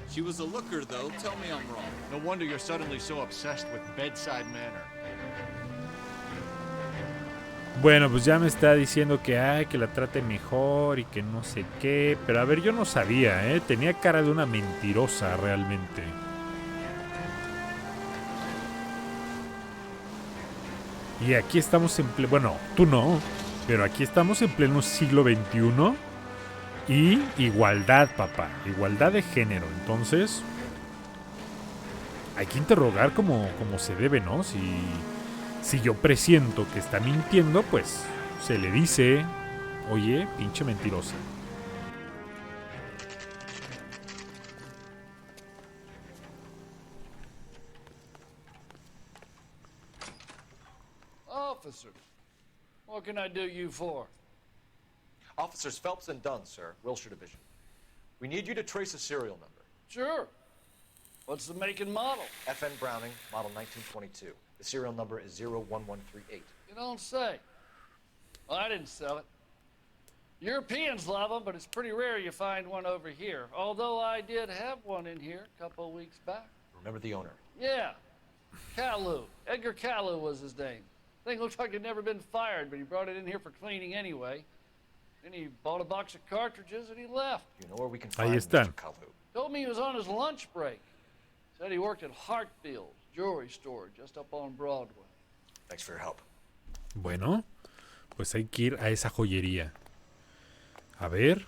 She was a looker, though. Tell me I'm wrong. No wonder you're suddenly so obsessed with bedside manner. Bueno, pues ya me está diciendo que que la trate mejor y que no sé qué. Pero a ver, yo no sabía, ¿eh? Tenía cara de una mentirosa realmente. Y aquí estamos en pleno... Bueno, tú no. Pero aquí estamos en pleno siglo XXI. Y igualdad, papá. Igualdad de género. Entonces, hay que interrogar como se debe, ¿no? Si yo presiento que está mintiendo, pues se le dice, oye, pinche mentirosa. Officers, what can I do you for? Officers Phelps and Dunn, sir, Wilshire Division. We need you to trace a serial number. Sure. What's the make and model? FN Browning, model 1922. The serial number is 01138. You don't say. Well, I didn't sell it. Europeans love them, but it's pretty rare you find one over here. Although I did have one in here a couple of weeks back. Remember the owner? Yeah. Kalu. Edgar Kalu was his name. Thing looks like he'd never been fired, but he brought it in here for cleaning anyway. Then he bought a box of cartridges and he left. You know where we can find Ahí están. Mr. Kalu? Told me he was on his lunch break. Said he worked at Hartfield's jewelry store just up on Broadway. Thanks for your help. Bueno, pues hay que ir a esa joyería. A ver.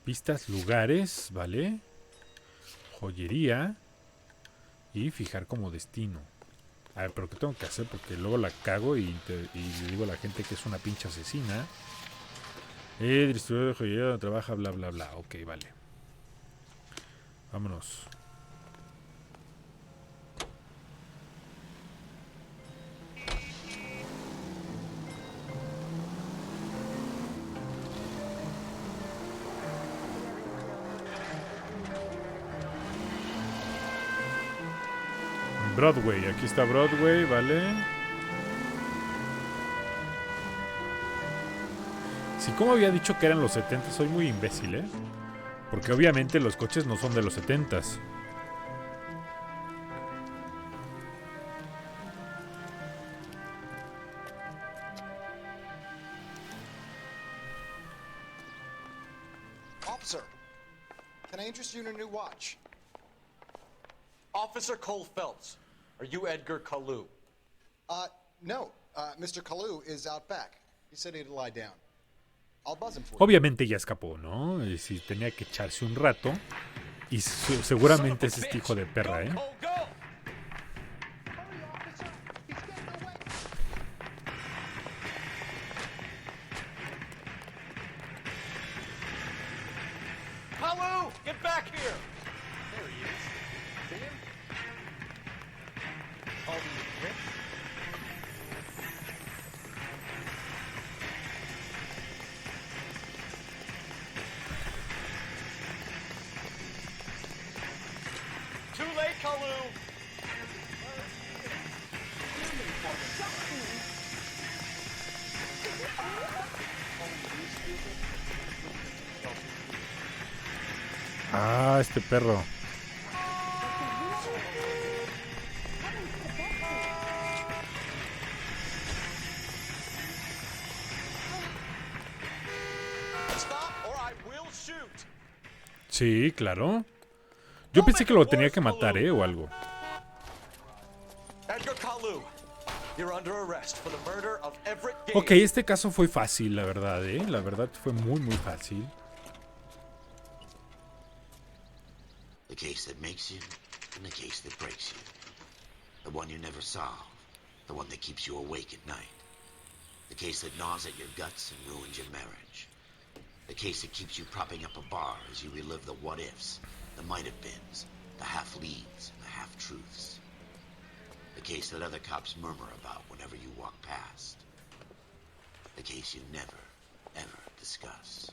Pistas, lugares, ¿vale? Joyería. Y fijar como destino. A ver, pero ¿qué tengo que hacer? Porque luego la cago y le digo a la gente que es una pinche asesina. Distribuidor de joyería donde trabaja, bla, bla, bla. Ok, vale. Vámonos. Broadway, aquí está Broadway, ¿vale? Sí, como había dicho que eran los 70, soy muy imbécil, ¿eh? Porque obviamente los coches no son de los 70s. Officer, can I interest you in a new watch? Officer Cole Phelps, are you Edgar Kalu? No. Mr. Kalu is out back. He said he'd lie down. I'll buzz him for you. Obviamente ya escapó, ¿no? Y si tenía que echarse un rato. Y seguramente es este hijo de perra, ¿eh? Kalu, get back here! There he is. See him? All these bricks. Too late, Kalu! este perro. Sí, claro. Yo pensé que lo tenía que matar, o algo. Ok, este caso fue fácil, la verdad, La verdad fue muy, muy fácil. The case that makes you and the case that breaks you. The one you never solve. The one that keeps you awake at night. The case that gnaws at your guts and ruins your marriage. The case that keeps you propping up a bar as you relive the what-ifs, the might-have-beens, the half-leads, and the half-truths. The case that other cops murmur about whenever you walk past. The case you never, ever discuss.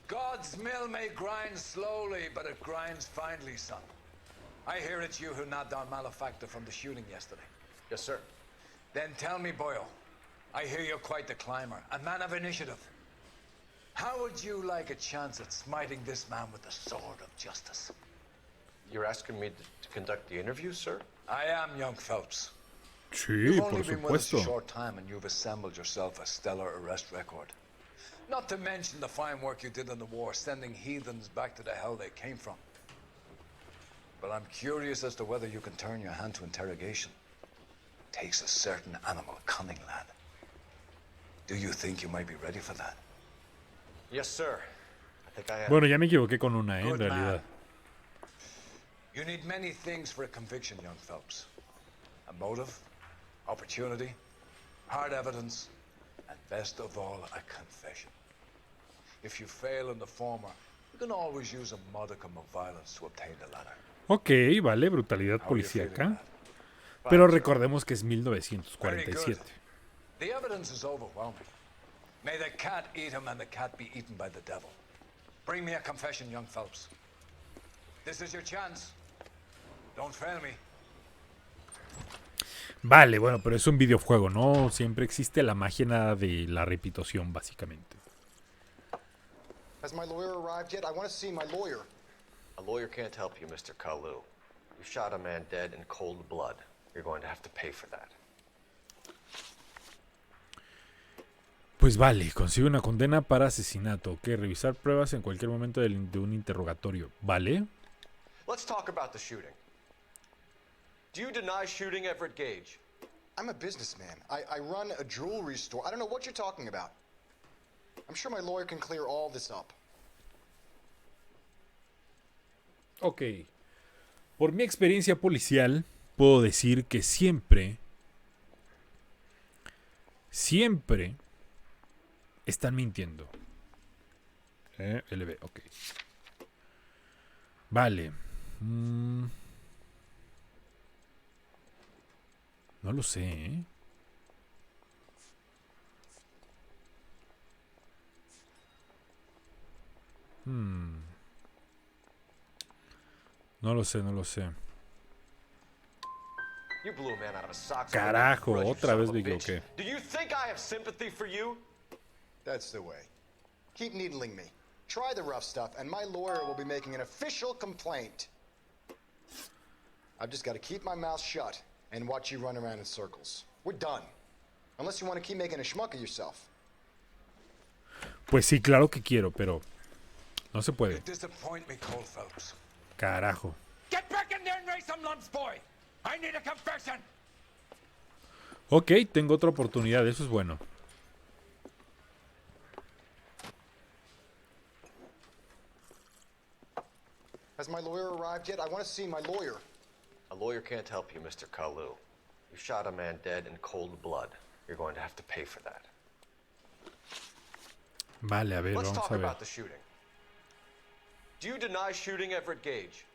God's mill may grind slowly, but it grinds finely, son. I hear it's you who knocked down Malefactor from the shooting yesterday. Yes, sir. Then tell me, Boyle, I hear you're quite the climber, a man of initiative. How would you like a chance at smiting this man with the sword of justice? You're asking me to conduct the interview, sir? I am, young Phelps. Sí, You've only por been with us a supuesto. short time and you've assembled yourself a stellar arrest record. Not to mention the fine work you did in the war, sending heathens back to the hell they came from. But I'm curious as to whether you can turn your hand to interrogation. Takes a certain animal cunning, lad. Do you think you might be ready for that? Yes, sir. I think I am. Bueno, ya me equivoqué con una, en Good realidad. man. You need many things for a conviction, young Phelps. A motive, opportunity, hard evidence, and best of all, a confession. If you fail in the former, you can always use a modicum of violence to obtain the latter. Ok, vale, brutalidad policíaca. Pero recordemos que es 1947. The evidence is overwhelming. May the cat eat him and the cat be eaten by the devil. Bring me a confession, young Phelps. This is your chance. Don't fail me. Vale, bueno, pero es un videojuego, ¿no? Siempre existe la magia de la repetición, básicamente. Has my lawyer arrived yet? I want to see my lawyer. A lawyer can't help you, Mr. Kalu. You shot a man dead in cold blood. You're going to have to pay for that. Pues vale, consigue una condena para asesinato. Ok, revisar pruebas en cualquier momento de un interrogatorio. Vale. Let's talk about the shooting. Do you deny shooting Everett Gage? I'm a businessman. I run a jewelry store. I don't know what you're talking about. I'm sure my lawyer can clear all this up. Ok. Por mi experiencia policial, puedo decir que siempre están mintiendo. LB, ok. Vale. No lo sé, No lo sé, no lo sé. You blew a man out of his socks. Carajo, otra vez me equivoqué. Do you think I have sympathy for you? That's the way. Keep needling me. Try the rough stuff, and my lawyer will be making an official complaint. I've just got to keep my mouth shut and watch you run around in circles. We're done. Unless you want to keep making a schmuck of yourself. Pues sí, claro que quiero, pero no se puede. You disappoint me, Cole Phelps. Carajo. Get back in there and raise some lumps, boy. I need a confession. Ok, tengo otra oportunidad, eso es bueno. Has my lawyer arrived yet? I want to see my lawyer. A lawyer can't help you, Mr. Kalu. You shot a man dead in cold blood. You're going to have to pay for that. Vale, a ver, Let's vamos talk a ver. about the shooting. Do you deny shooting Everett Gage?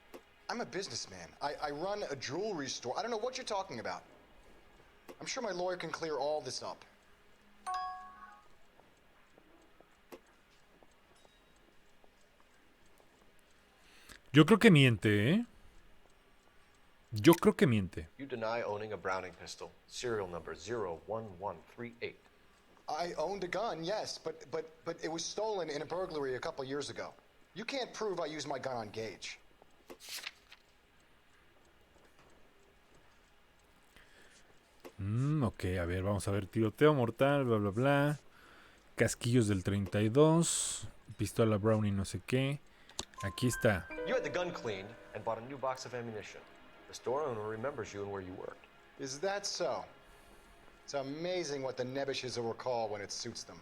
I'm a businessman. I run a jewelry store. I don't know what you're talking about. I'm sure my lawyer can clear all this up. Yo creo que miente, Yo creo que miente. You deny owning a Browning pistol, serial number 01138. I owned a gun, yes, but it was stolen in a burglary a couple years ago. You can't prove I used my gun on Gage. Ok, a ver, vamos a ver. Tiroteo mortal, bla, bla, bla. Casquillos del 32. Pistola Brownie, no sé qué. Aquí está. You had the gun cleaned and bought a new box of ammunition. The store owner remembers you and where you worked. Is that so? It's amazing what the nebbishes will recall when it suits them.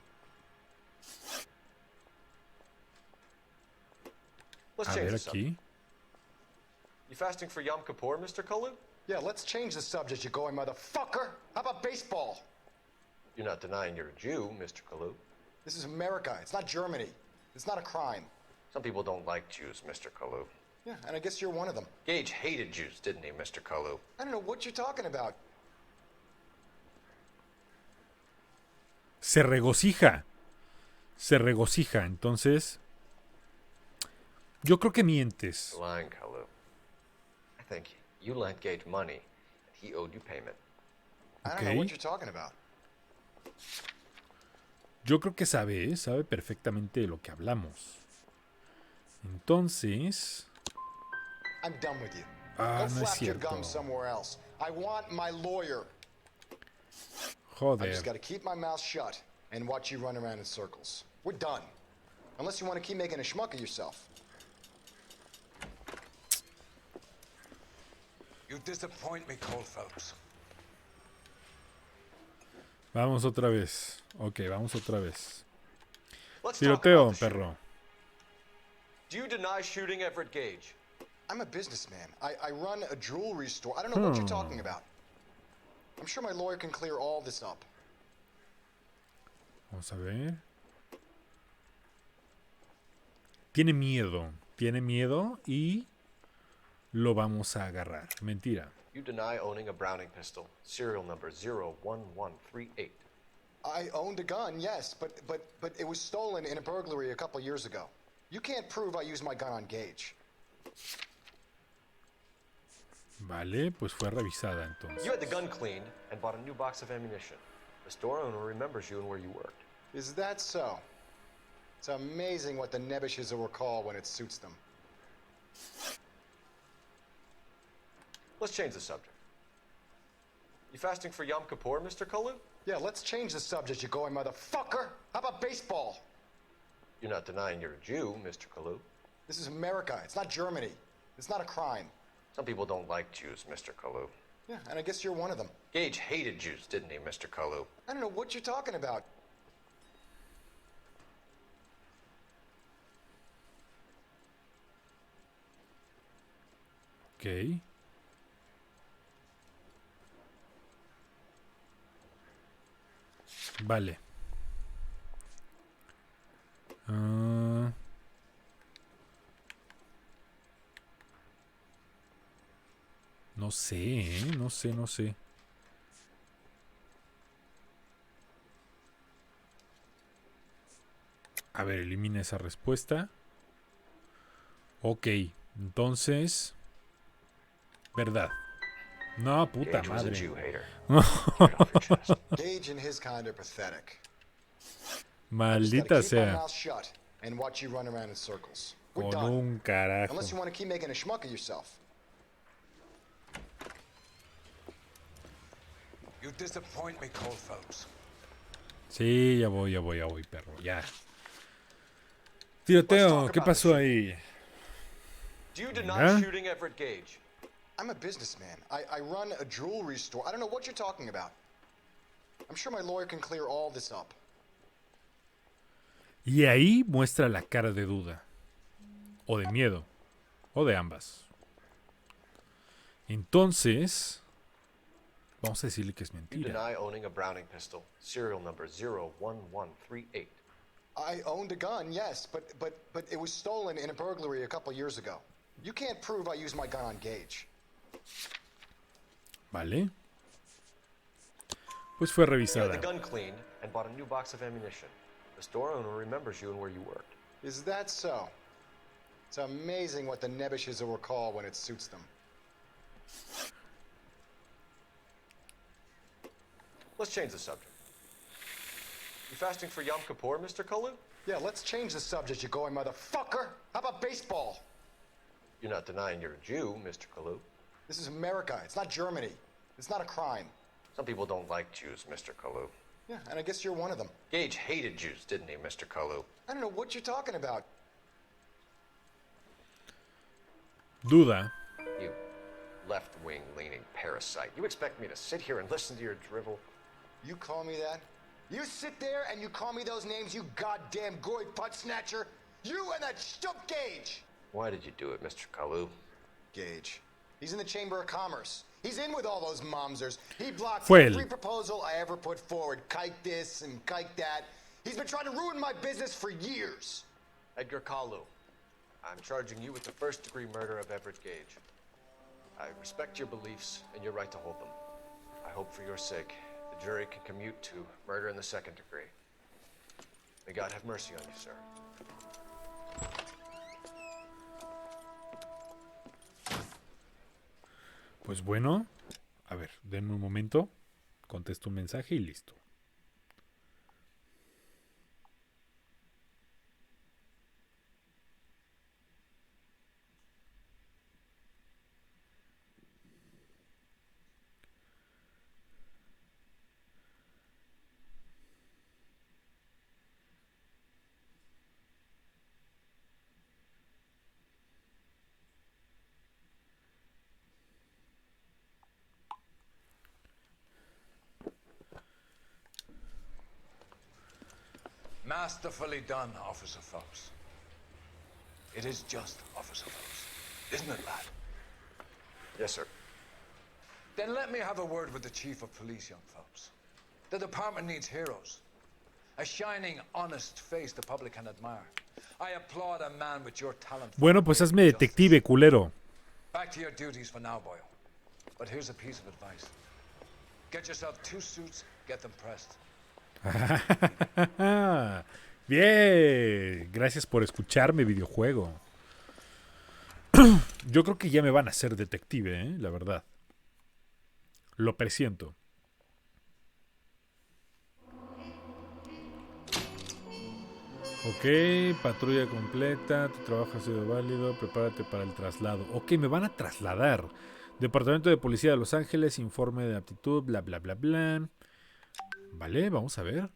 Let's A change ver the subject. aquí. You fasting for Yom Kippur, Mr. Kalu? Yeah, let's change the subject, you going motherfucker. How about baseball? You're not denying you're a Jew, Mr. Kalu. This is America. It's not Germany. It's not a crime. Some people don't like Jews, Mr. Kalu. Yeah, and I guess you're one of them. Gage hated Jews, didn't he, Mr. Kalu? I don't know what you're talking about. Se regocija. Se regocija. Entonces, yo creo que mientes. Lying, Kalu. I think you lent Gage money, and he owed you payment. I don't know what you're talking about. Yo creo que sabe, sabe perfectamente de lo que hablamos. Entonces... I'm done with you. Ah, Go no es flap your cierto. gum somewhere else. I want my lawyer. I Joder. just got to keep my mouth shut and watch you run around in circles. We're done. Unless you want to keep making a schmuck of yourself. You disappoint me, Cole Phelps. Vamos otra vez. Ok, vamos otra vez. Let's talk Tiroteo, about the shooting. perro. Do you deny shooting Everett Gage? I'm a businessman. I run a jewelry store. I don't know what you're talking about. I'm sure my lawyer can clear all this up. Vamos a ver. Tiene miedo y lo vamos a agarrar. Mentira. You deny owning a Browning pistol, serial number 01138. I owned a gun, yes, but it was stolen in a burglary a couple years ago. You can't prove I used my gun on Gage. Vale, pues fue revisada entonces. You had the gun cleaned and bought a new box of ammunition. The store owner remembers you and where you worked. Is that so? It's amazing what the nebbishes will recall when it suits them. Let's change the subject. You fasting for Yom Kippur, Mr. Kalu? Yeah, let's change the subject, you going motherfucker. How about baseball? You're not denying you're a Jew, Mr. Kalu. This is America. It's not Germany. It's not a crime. Some people don't like Jews, Mr. Kalu. Yeah, and I guess you're one of them. Gage hated Jews, didn't he, Mr. Kalu? I don't know what you're talking about. Ok. Vale. No sé, no sé. A ver, elimina esa respuesta. Ok, entonces... Verdad. No, puta Gage was a madre. Jew hater. Get off your chest. Gage and his kind are pathetic. Maldita Just gotta keep my sea. mouth shut and watch you run around in circles. We're Con done. un carajo. Unless you want to keep making a schmuck of yourself. You disappoint me, Cole Phelps. Sí, ya voy, perro, ya. Tiroteo, ¿qué pasó ahí? Do you deny Venga. shooting Everett Gage? I'm a businessman. I run a jewelry store. I don't know what you're talking about. I'm sure my lawyer can clear all this up. Y ahí muestra la cara de duda. O de miedo. O de ambas. Entonces... Vamos a decirle que es You mentira. deny owning a Browning pistol, serial number 01138. I owned a gun, yes, but it was stolen in a burglary a couple years ago. You can't prove I used my gun on Gage. Vale. Pues fue You had revisada. the gun cleaned and bought a new box of ammunition. The store owner remembers you and where you worked. Is that so? It's amazing what the nebbishes will recall when it suits them. Let's change the subject. You fasting for Yom Kippur, Mr. Kalu? Yeah, let's change the subject, you going motherfucker. How about baseball? You're not denying you're a Jew, Mr. Kalu. This is America. It's not Germany. It's not a crime. Some people don't like Jews, Mr. Kalu. Yeah, and I guess you're one of them. Gage hated Jews, didn't he, Mr. Kalu? I don't know what you're talking about. Duda. You left-wing leaning parasite. You expect me to sit here and listen to your drivel? You call me that? You sit there and you call me those names, you goddamn goy butt snatcher? You and that stump Gage! Why did you do it, Mr. Kalu? Gage. He's in the Chamber of Commerce. He's in with all those momsers. He blocked Fue every proposal I ever put forward. Kike this and kike that. He's been trying to ruin my business for years. Edgar Kalu, I'm charging you with the first-degree murder of Everett Gage. I respect your beliefs and your right to hold them. I hope for your sake the jury can commute to murder in the second degree. May God have mercy on you, sir. Pues bueno, a ver, denme un momento, contesto un mensaje y listo. Masterfully done, Officer Phelps. It is just, Officer Phelps. Isn't it, lad? Yes, sir. Then let me have a word with the Chief of Police, young Phelps. The department needs heroes. A shining, honest face the public can admire. I applaud a man with your talent. Bueno, pues hazme detective, culero. Back to your duties for now, boyo. But here's a piece of advice. Get yourself 2 suits, get them pressed. Bien, gracias por escucharme, videojuego. Yo creo que ya me van a hacer detective, la verdad. Lo presiento. Ok, patrulla completa, tu trabajo ha sido válido, prepárate para el traslado. Ok, me van a trasladar. Departamento de Policía de Los Ángeles, informe de aptitud, bla, bla, bla, bla. Vale, vamos a ver.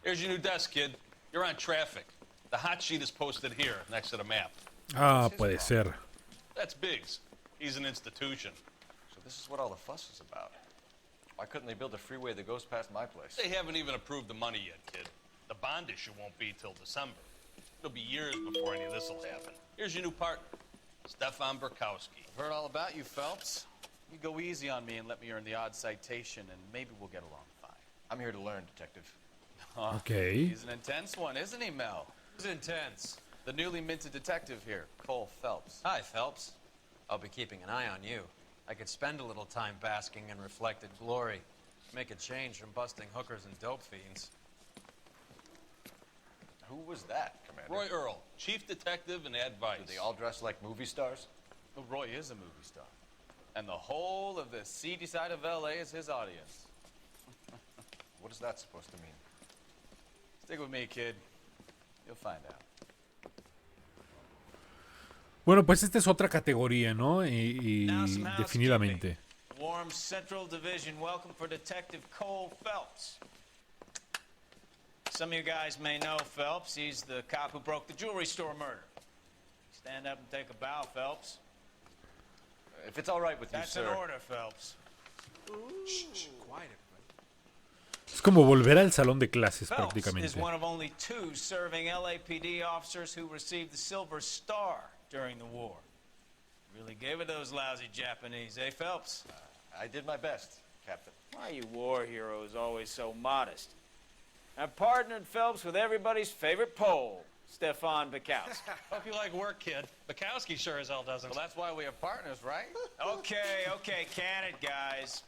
Here's your new desk, kid. You're on traffic. The hot sheet is posted here, next to the map. Ah, puede ser. That's Biggs. He's an institution. So this is what all the fuss is about. Why couldn't they build a freeway that goes past my place? They haven't even approved the money yet, kid. The bond issue won't be till December. It'll be years before any of this will happen. Here's your new partner, Stefan Burkowski. I've heard all about you, Phelps. You go easy on me and let me earn the odd citation, and maybe we'll get along fine. I'm here to learn, Detective. Okay. He's an intense one, isn't he, Mel? Who's intense? The newly minted detective here, Cole Phelps. Hi, Phelps. I'll be keeping an eye on you. I could spend a little time basking in reflected glory. Make a change from busting hookers and dope fiends. Who was that, Commander? Roy Earl, chief detective and advice. Do they all dress like movie stars? Well, Roy is a movie star. And the whole of the seedy side of L.A. is his audience. What is that supposed to mean? Stick with me, kid. You'll find out. Bueno, pues esta es otra categoría, ¿no? Y definitivamente. Warm Central Division, welcome for Detective Cole Phelps. Some of you guys may know Phelps. He's the cop who broke the jewelry store murder. Stand up and take a bow, Phelps. If it's all right with you, That's sir. an order, Phelps. Shh, quiet. Es como volver al salón de clases Phelps prácticamente. is one of only 2 serving LAPD officers who received the Silver Star during the war. Really gave it those lousy Japanese, eh, Phelps? I did my best, Captain. Why are you war heroes always so modest? I've partnered Phelps with everybody's favorite Pole, Stefan Bukowski. Hope you like work, kid. Bukowski sure as hell doesn't. Well, that's why we have partners, right? Okay, can it, guys.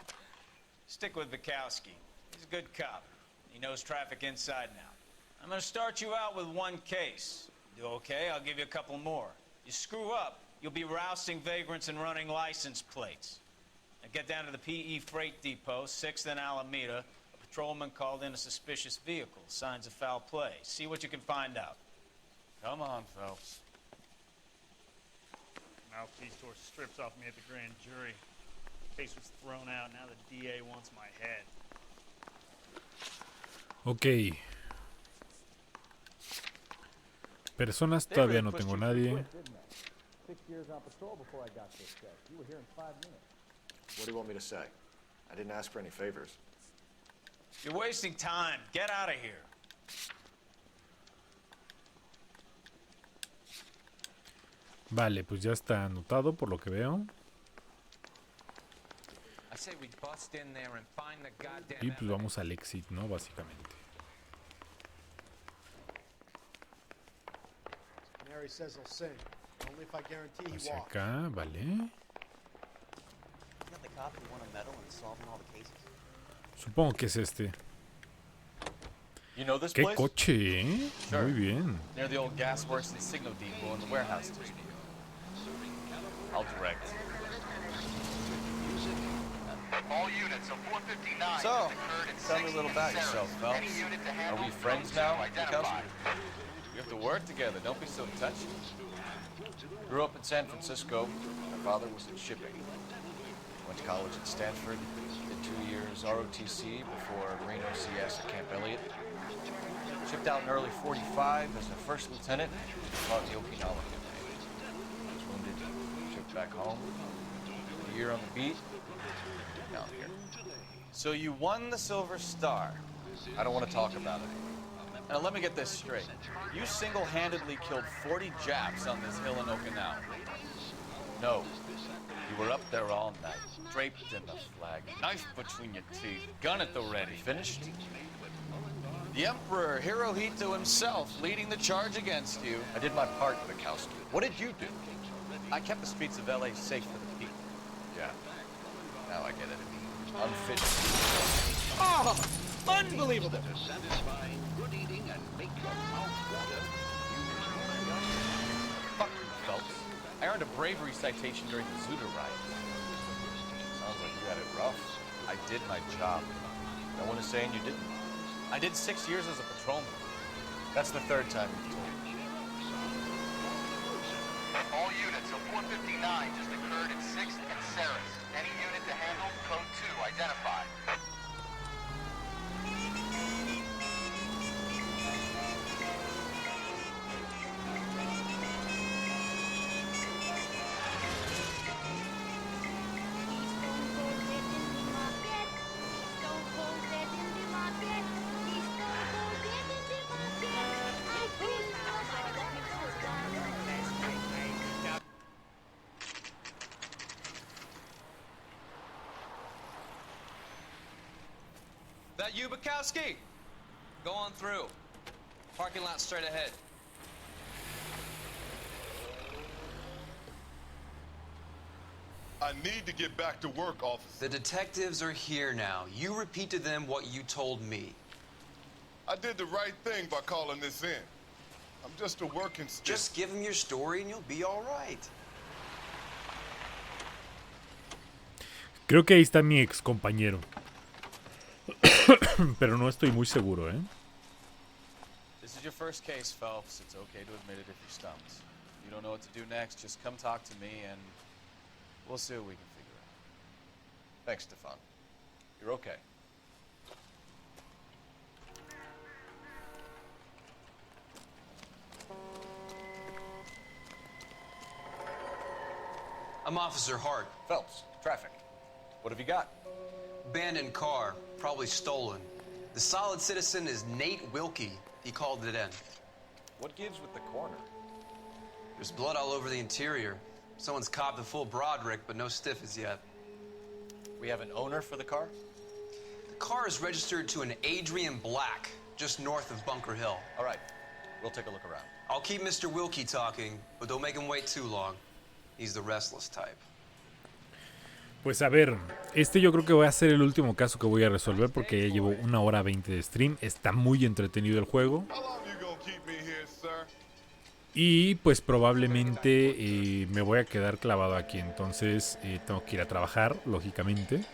Stick with Bukowski. He's a good cop. He knows traffic inside and out. I'm gonna start you out with one case. Do okay, I'll give you a couple more. You screw up, you'll be rousting vagrants and running license plates. Now get down to the PE Freight Depot, 6th and Alameda. A patrolman called in a suspicious vehicle. Signs of foul play. See what you can find out. Come on, Phelps. Mouthpiece tore strips off me at the grand jury. Case was thrown out. Now the DA wants my head. Ok. Personas todavía no tengo nadie. 6 years on patrol before I got this check. You were here in 5 minutes. What do you want me to say? I didn't ask for any favors. You're wasting time. Get out of here. Vale, pues ya está anotado por lo que veo. Y pues vamos al exit, ¿no? Básicamente. Hacia acá, vale. Supongo que es este. ¡Qué coche, eh! Sure. Muy bien. Near the old gas works and signal depot in the warehouse district. I'll direct. All units of 459 So, occurred in tell me a little about Sarah. yourself, Phelps. Any unit to Are handle we friends code now? two identified. We have to work together. Don't be so touchy. Grew up in San Francisco. My father was in shipping. Went to college at Stanford. Did 2 years ROTC before Marine OCS at Camp Elliott. Shipped out in early 45 as a first lieutenant. Fought the Okinawa campaign. Was wounded. Shipped back home. Did a year on the beat. Now I'm here. So you won the Silver Star. I don't want to talk about it. Now let me get this straight. You single-handedly killed 40 Japs on this hill in Okinawa. No. You were up there all night, draped in the flag, knife between your teeth, gun at the ready. Finished? The Emperor Hirohito himself leading the charge against you. I did my part, Bukowski. What did you do? I kept the streets of LA safe for the people. Yeah. Now I get it. Unfit. Oh! Unbelievable! Fuck you, Phelps. I earned a bravery citation during the Zuda riot. Sounds like you had it rough. I did my job. No one is saying you didn't. I did 6 years as a patrolman. That's the third time you've told me. All units of 459 just occurred in 6th and Saris. Any unit to handle code 2 identified. That you, Bukowski? Go on through. Parking lot straight ahead. I need to get back to work, officer. The detectives are here now. You repeat to them what you told me. I did the right thing by calling this in. I'm just a working stiff. Just give them your story and you'll be all right. Creo que ahí está mi ex compañero. Pero no estoy muy seguro, ¿eh? This is your first case, Phelps. It's okay to admit it if you're stumped. If you don't know what to do next, just come talk to me and we'll see what we can figure out. Thanks, Stefan. You're okay. I'm Officer Hart. Phelps, traffic. What have you got? Abandoned car, probably stolen. The solid citizen is Nate Wilkie. He called it in. What gives with the corner? There's blood all over the interior. Someone's copped the full Broderick, but no stiff as yet. We have an owner for the car? The car is registered to an Adrian Black, just north of Bunker Hill. All right. We'll take a look around. I'll keep Mr. Wilkie talking, but don't make him wait too long. He's the restless type. Pues a ver, yo creo que va a ser el último caso que voy a resolver porque ya llevo 1 hora 20 de stream. Está muy entretenido el juego. Y pues probablemente me voy a quedar clavado aquí. Entonces tengo que ir a trabajar, lógicamente.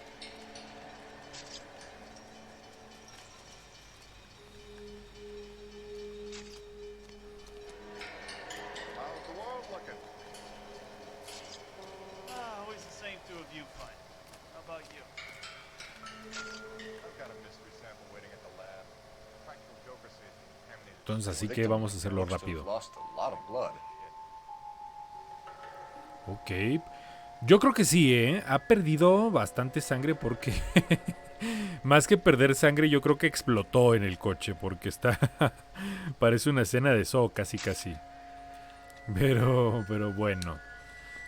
Entonces así que vamos a hacerlo rápido. Ok. Yo creo que sí, ¿eh? Ha perdido bastante sangre porque... más que perder sangre, yo creo que explotó en el coche porque está... parece una escena de Saw, casi. Pero bueno.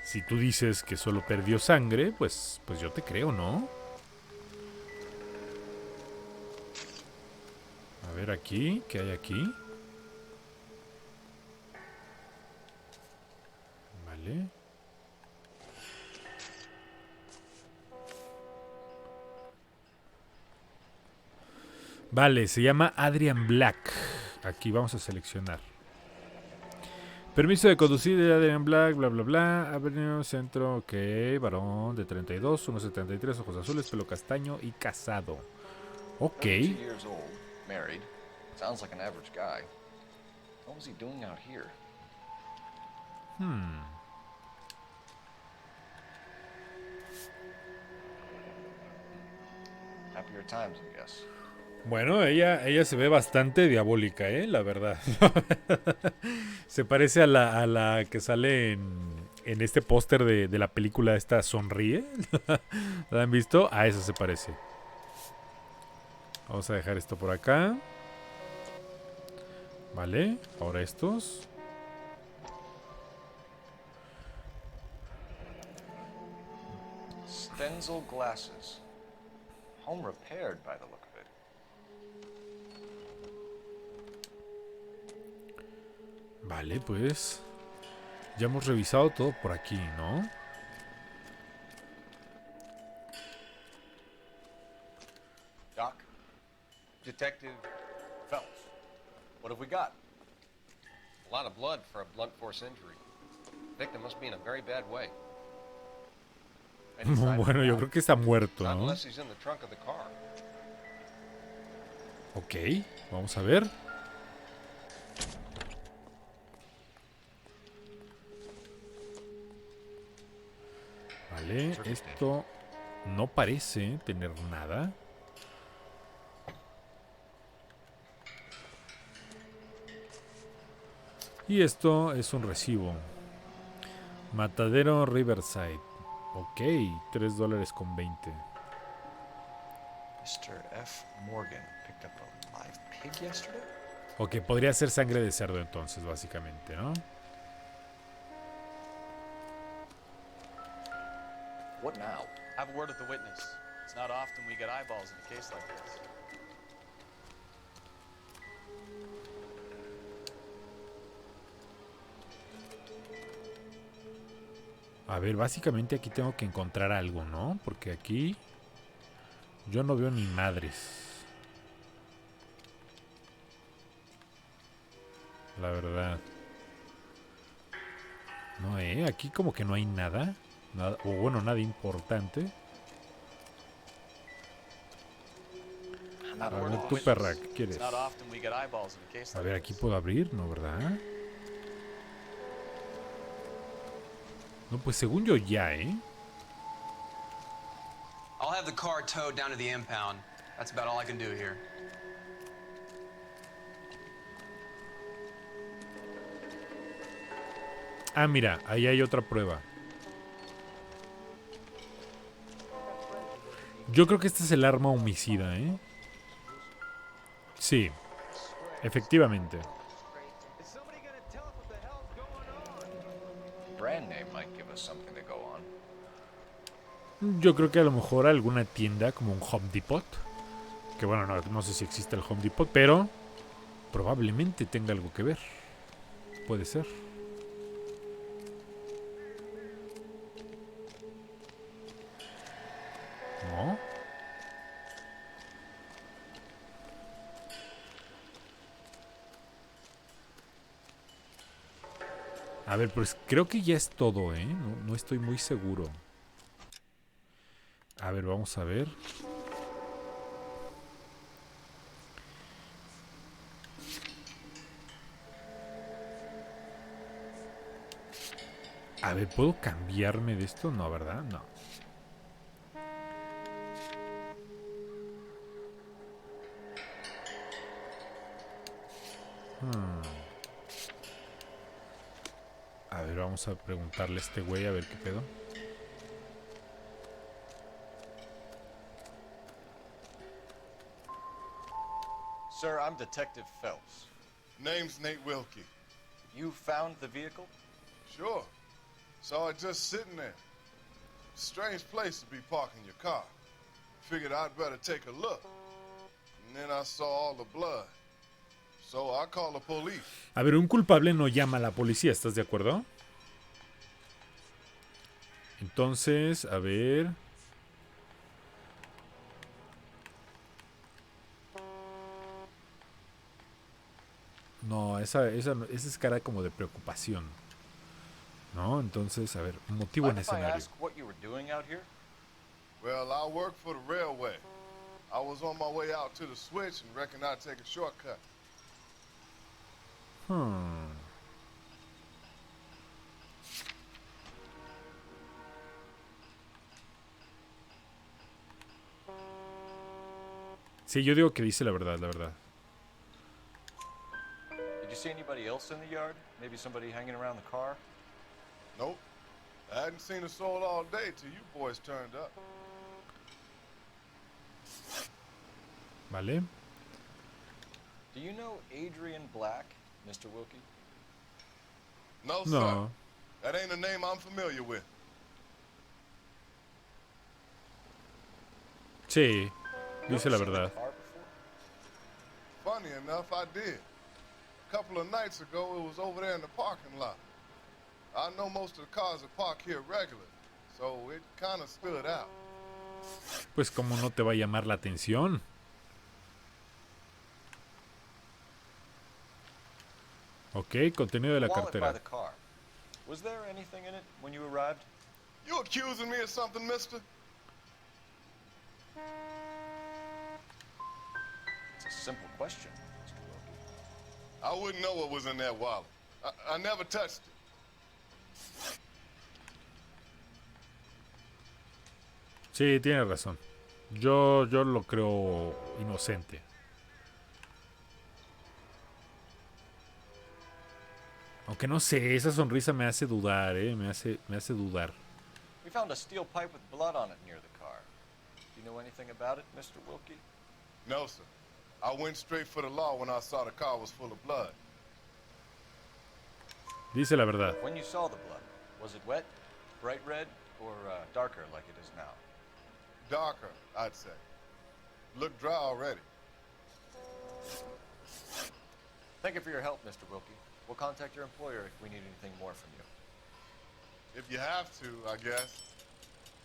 Si tú dices que solo perdió sangre, pues yo te creo, ¿no? A ver aquí, ¿qué hay aquí? Vale. Vale, se llama Adrian Black. Aquí vamos a seleccionar. Permiso de conducir de Adrian Black, bla bla bla. Avenue Centro, ok. Varón de 32, 1.73, ojos azules, pelo castaño y casado. Ok. 32 years old, married. Sounds like an average guy. What was he doing out here? Happier times, I guess. Bueno, ella se ve bastante diabólica, la verdad. Se parece a la que sale en este póster de la película esta Sonríe. ¿La han visto? A esa se parece. Vamos a dejar esto por acá. Vale, ahora estos. Stenzel glasses. Home repaired by the look of it. Vale, pues ya hemos revisado todo por aquí, ¿no? Doc, Detective Phelps, what have we got? A lot of blood for a blunt force injury. Victim must be in a very bad way. Bueno, yo creo que está muerto, Not ¿no? unless he's in the trunk of the car. Ok, vamos a ver. Vale, esto no parece tener nada. Y esto es un recibo. Matadero Riverside. Ok, $3.20. Mr. F. Morgan picked up a live pig yesterday? Ok, podría ser sangre de cerdo entonces, básicamente, ¿no? What now? Have a word with the witness. It's not often we get eyeballs in a case like this. A ver, básicamente aquí tengo que encontrar algo, ¿no? Porque aquí yo no veo ni madres. La verdad. No, aquí como que no hay nada. Nada, o bueno, nada importante. A ver, tú, perra, ¿qué quieres? A ver, aquí puedo abrir, ¿no, verdad? No, pues según yo ya, I'll have the car towed down to the impound. That's about all I can do here. Ah, mira, ahí hay otra prueba. Yo creo que este es el arma homicida, Sí, efectivamente. Brand name might give us something to go on. Yo creo que a lo mejor alguna tienda como un Home Depot. Que bueno, no sé si existe el Home Depot, pero Probablemente tenga algo que ver. Puede ser. ¿No? A ver, pues creo que ya es todo, ¿eh? No estoy muy seguro. A ver, vamos a ver. A ver, ¿puedo cambiarme de esto? No, ¿verdad? No. A ver, vamos a preguntarle a este güey a ver qué pedo. Sir, I'm Detective Phelps. Name's Nate Wilkie. You found the vehicle? Sure. Saw it just sitting there. Strange place to be parking your car. Figured I'd better take a look. And then I saw all the blood. So I called the police. A ver, un culpable no llama a la policía, ¿estás de acuerdo? Entonces, a ver. No, esa es cara como de preocupación. ¿No? Entonces, a ver, motivo en escenario. Well, I work for the railway. I was on my way out to the switch and reckoned I'd take a shortcut. Sí, yo digo que dice la verdad, la verdad. Did you see anybody else in the yard? Maybe somebody hanging around the car? Nope. I hadn't seen a soul all day till you boys turned up. Vale. Do you know Adrian Black, Mr. Wilkie? No, sir. No. That ain't a name I'm familiar with. Sí, dice la verdad. Funny enough, I did. A couple of nights ago, it was over there in the parking lot. I know most of the cars are parked here regularly, so it kind of stood out. Pues como no te va a llamar la atención. Ok, contenido de la cartera. Was there anything in it when you arrived? You accusing me of something, mister? It's a simple question, Mr. Wilkie. I wouldn't know what was in that wallet. I never touched it. Sí, tiene razón. Yo lo creo inocente. Aunque no sé, esa sonrisa me hace dudar, me hace dudar. We found a steel pipe with blood on it near the car. Do you know anything about it, Mr. Wilkie? No, sir. I went straight for the law when I saw the car was full of blood. Dice la verdad. When you saw the blood, was it wet, bright red, or darker like it is now? Darker, I'd say. Looked dry already. Thank you for your help, Mr. Wilkie. We'll contact your employer if we need anything more from you. If you have to, I guess.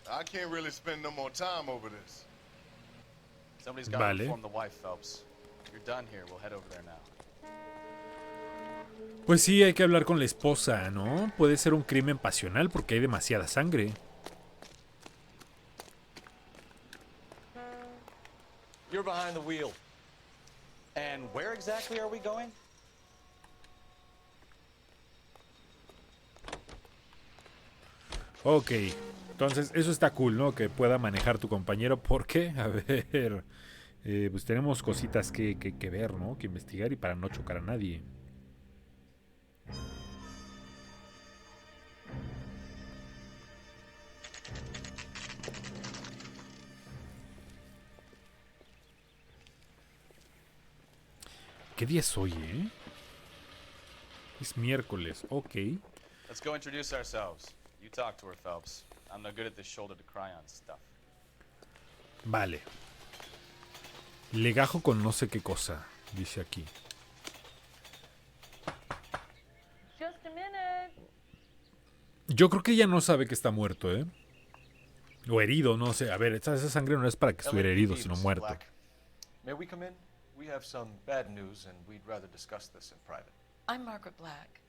I can't really spend no more time over this. Somebody's got to inform the wife, Phelps. You're done here. We'll head over there now. Pues sí, hay que hablar con la esposa, ¿no? Puede ser un crimen pasional porque hay demasiada sangre. You're behind the wheel. And where exactly are we going? Ok, entonces eso está cool, ¿no? Que pueda manejar tu compañero porque, a ver, pues tenemos cositas que ver, ¿no? Que investigar y para no chocar a nadie. ¿Qué día es hoy, Es miércoles, ok. Let's go introduce ourselves. You talk to her, Phelps. I'm no good at this shoulder to cry on stuff. Vale. Legajo con no sé qué cosa, dice aquí. Yo creo que ella no sabe que está muerto, ¿eh? O herido, no sé. A ver, esa sangre no es para que estuviera herido, sino Mrs. muerto. Black. May we come in? We have some bad news, and we'd rather discuss this in private. I'm Margaret Black.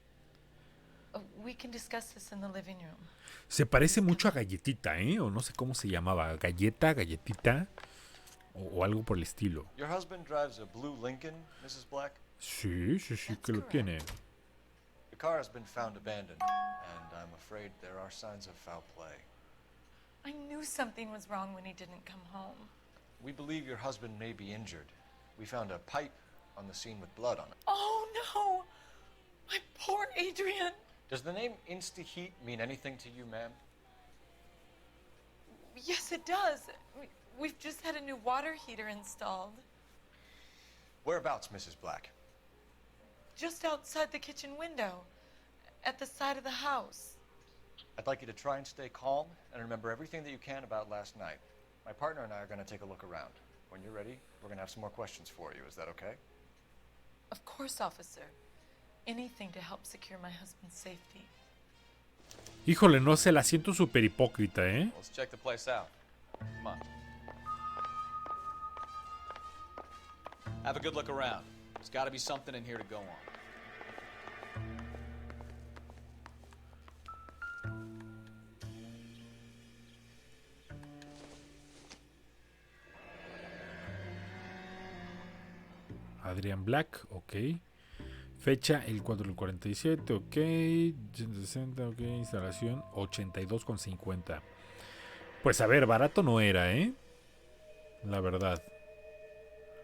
We can discuss this in the living room. Se parece mucho a Galletita, ¿eh? O no sé cómo se llamaba. Galleta, Galletita. O algo por el estilo. Your husband drives a blue Lincoln, Mrs. Black? Sí, que lo tiene. The car has been found abandoned, and I'm afraid there are signs of foul play. I knew something was wrong when he didn't come home. We believe your husband may be injured. We found a pipe on the scene with blood on it. Oh, no! My poor Adrian! Does the name Insta-Heat mean anything to you, ma'am? Yes, it does. We've just had a new water heater installed. Whereabouts, Mrs. Black? Just outside the kitchen window, at the side of the house. I'd like you to try and stay calm and remember everything that you can about last night. My partner and I are going to take a look around. When you're ready, we're going to have some more questions for you. Is that okay? Of course, officer. Anything to help secure my husband's safety. Híjole, no sé, la siento súper hipócrita, ¿eh? Let's check the place out. Come on. Have a good look around. There's got to be something in here to go on. Adrian Black, ok. Fecha el 4 del 47, ok. 160, ok. Instalación 82,50. Pues a ver, barato no era, ¿eh? La verdad.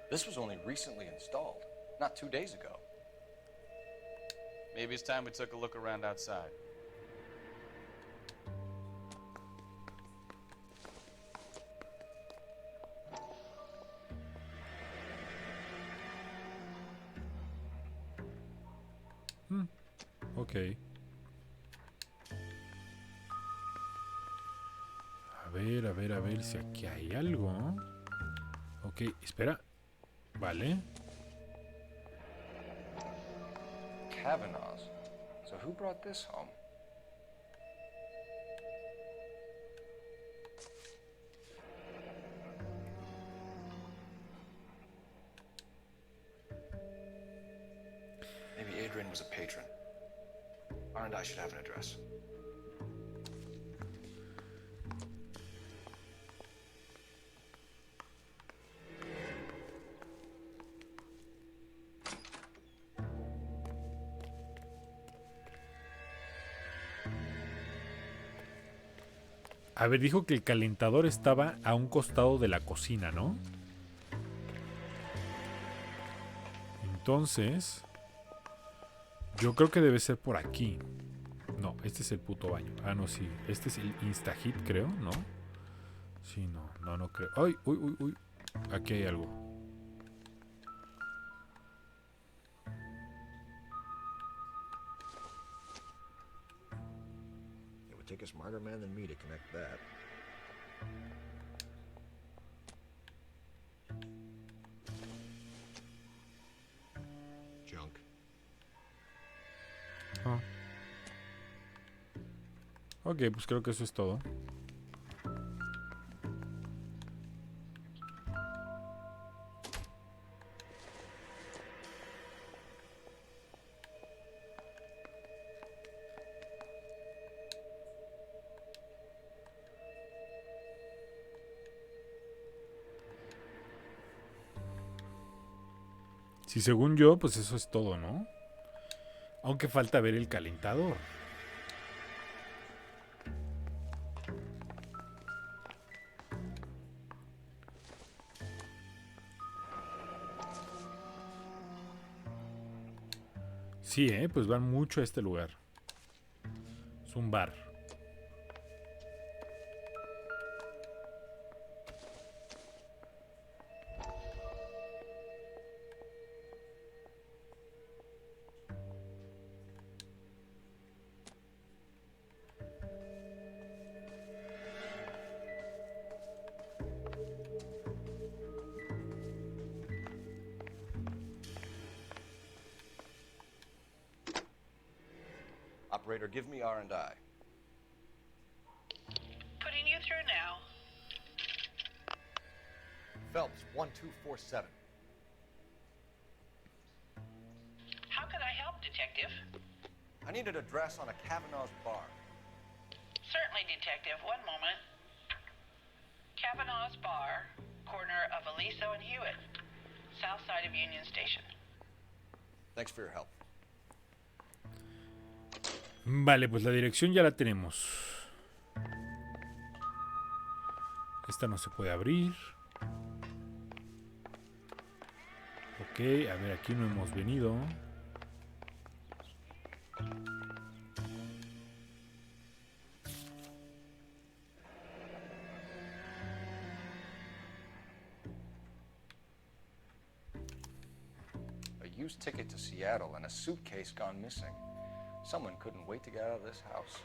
This was only recently installed, not 2 days ago. Maybe it's time we took a look around outside. Ok. A ver si aquí hay algo. Ok, espera. Vale. Kavanaugh's. So who brought this home? Maybe Adrian was a patron. R&I should have an address. A ver, dijo que el calentador estaba a un costado de la cocina, ¿no? Entonces, yo creo que debe ser por aquí. No, este es el puto baño. Ah, no, sí. Este es el Insta-Heat, creo, ¿no? Sí, no creo. ¡Ay! Uy. Aquí hay algo. It would take a smarter man than me to connect that. Junk. Ah. Ok, pues creo que eso es todo. Si según yo, pues eso es todo, ¿no? Aunque falta ver el calentador. Sí, pues van mucho a este lugar. Es un bar. Operator, give me R&I. Phelps, 1247. How can I help, Detective? I need an address on a Kavanaugh's bar. Certainly, Detective. One moment. Kavanaugh's Bar, corner of Aliso and Hewitt, south side of Union Station. Thanks for your help. Vale, pues la dirección ya la tenemos. Esta no se puede abrir. Ok, a ver, aquí no hemos venido. A used ticket to Seattle and a suitcase gone missing. Someone couldn't wait to get out of this house.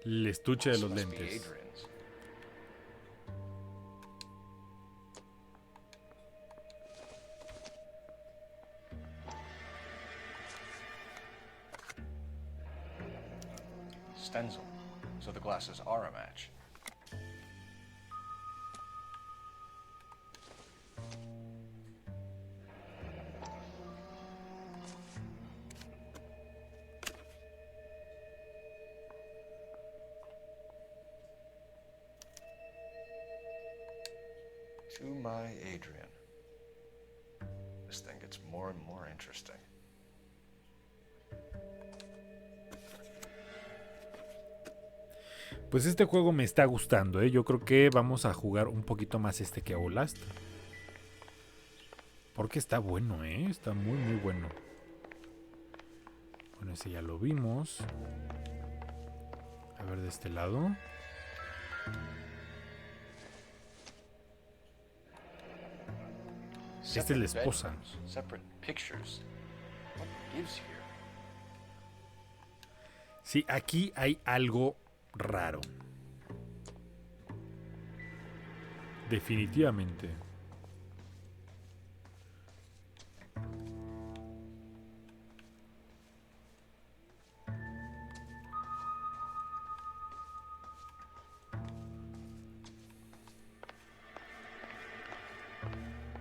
El estuche de los lentes. Stencil, so the glasses are a match. To my Adrian. This thing gets more and more interesting. Pues este juego me está gustando, ¿eh? Yo creo que vamos a jugar un poquito más este que Outlast. Porque está bueno, ¿eh? Está muy, muy bueno. Bueno, ese ya lo vimos. A ver, de este lado. Esta es la esposa. Sí, aquí hay algo raro. Definitivamente.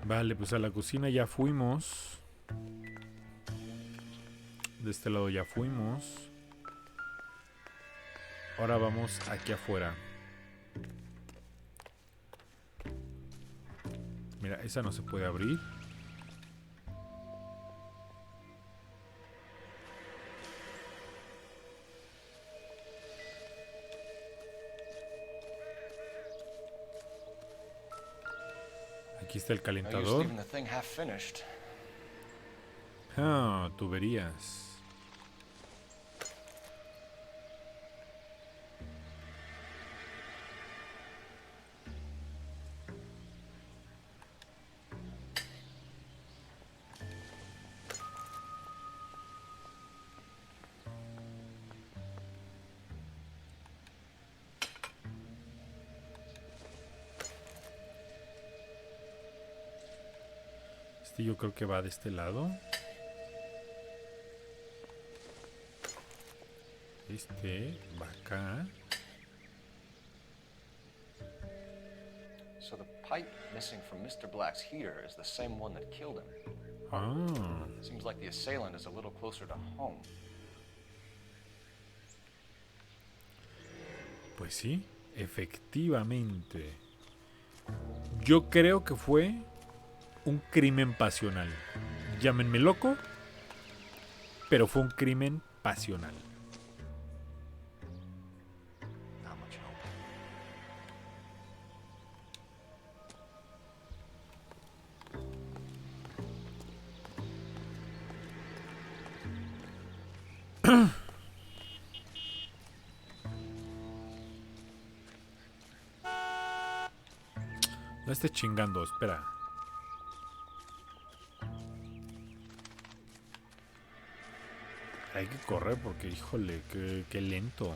Vale, pues a la cocina ya fuimos. De este lado ya fuimos. Ahora vamos aquí afuera. Mira, esa no se puede abrir. Aquí está el calentador. Ah, tuberías. Yo creo que va de este lado. Este va acá. So the pipe missing from Mr. Black's heater is the same one that killed him. Ah. Seems like the assailant is a little closer to home. Pues sí, efectivamente. Yo creo que fue un crimen pasional. Llámenme loco, pero fue un crimen pasional. No estés chingando, espera. Hay que correr porque, híjole, qué lento.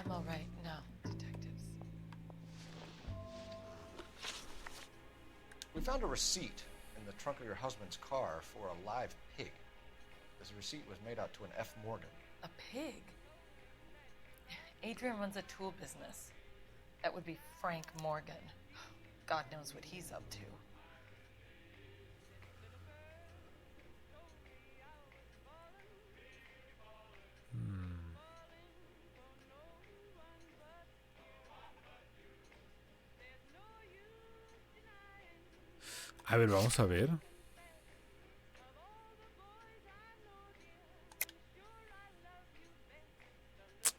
I'm all right now, detectives. We found a receipt in the trunk of your husband's car for a live pig. This receipt was made out to an F. Morgan. A pig? Adrian runs a tool business. That would be Frank Morgan. God knows what he's up to. A ver, vamos a ver.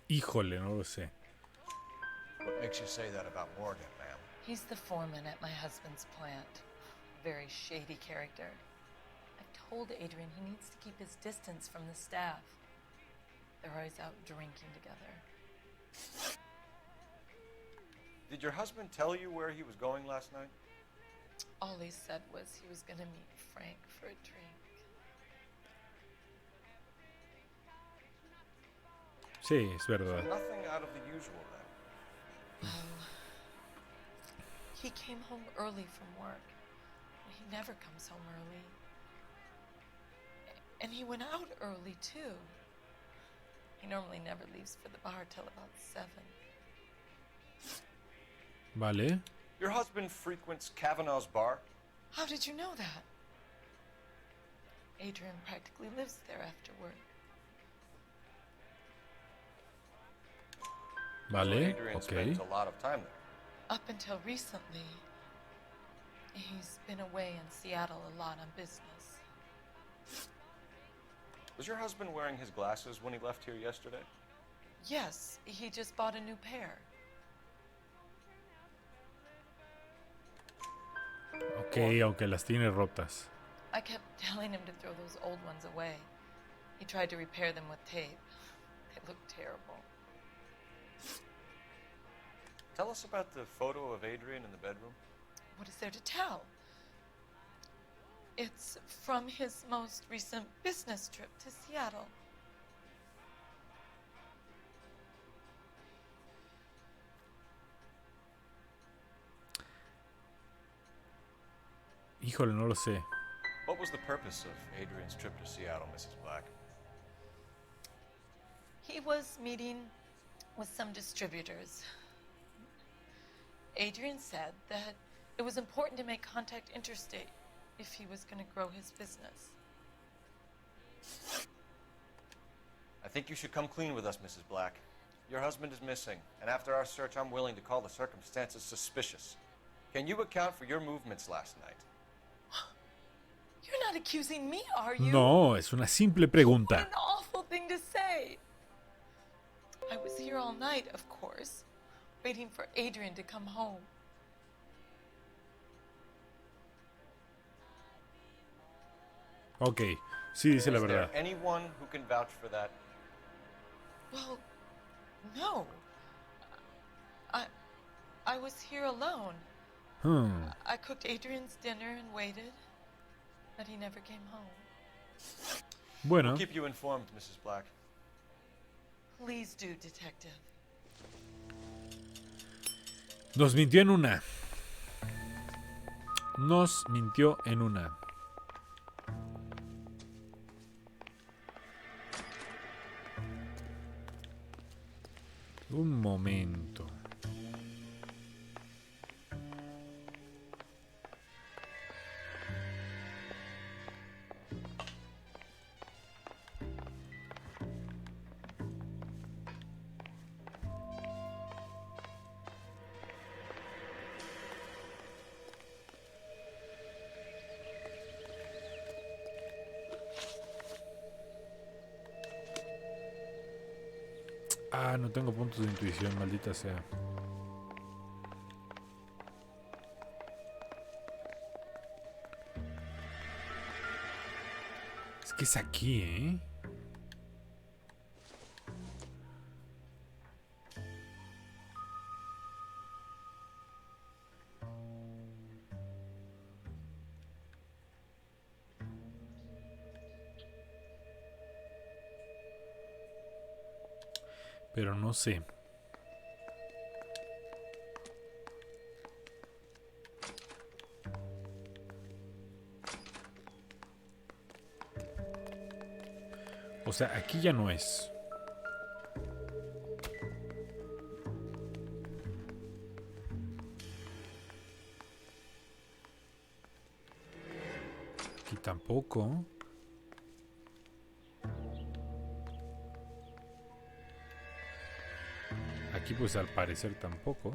Híjole, no lo sé. What makes you say that about Morgan, ma'am? He's the foreman at my husband's plant. Very shady character. I've told Adrian he needs to keep his distance from the staff. They're always out drinking together. Did your husband tell you where he was going last night? All he said was he was going to meet Frank for a drink. Sí, es verdad. So nothing out of the usual then. He came home early from work. He never comes home early. And he went out early, too. He normally never leaves for the bar till about 7. Vale. Your husband frequents Kavanaugh's bar? How did you know that? Adrian practically lives there after work. Vale, Adrian ok. spends a lot of time there. Up until recently, he's been away in Seattle a lot on business. Was your husband wearing his glasses when he left here yesterday? Yes, he just bought a new pair. Ok, aunque las tiene rotas. I kept telling him to throw those old ones away. He tried to repair them with tape. They look terrible. Tell us about the photo of Adrian in the bedroom. What is there to tell? It's from his most recent business trip to Seattle. Híjole, no lo sé. What was the purpose of Adrian's trip to Seattle, Mrs. Black? He was meeting with some distributors. Adrian said that it was important to make contact interstate if he was going to grow his business. I think you should come clean with us, Mrs. Black. Your husband is missing, and after our search, I'm willing to call the circumstances suspicious. Can you account for your movements last night? You're not accusing me, are you? No, es una simple pregunta. What an awful thing to say. I was here all night, of course, waiting for Adrian to come home. Ok, sí dice la Is verdad. there anyone who can vouch for that? Well, no. I was here alone. I cooked Adrian's dinner and waited, but he never came home. Bueno. We'll keep you informed, Mrs. Black. Please do, detective. Nos mintió en una. Nos mintió en una. Un momento. Ah, no tengo puntos de intuición, maldita sea. Es que es aquí, ¿eh? Pero no sé. O sea, aquí ya no es. Aquí tampoco. Aquí pues al parecer tampoco.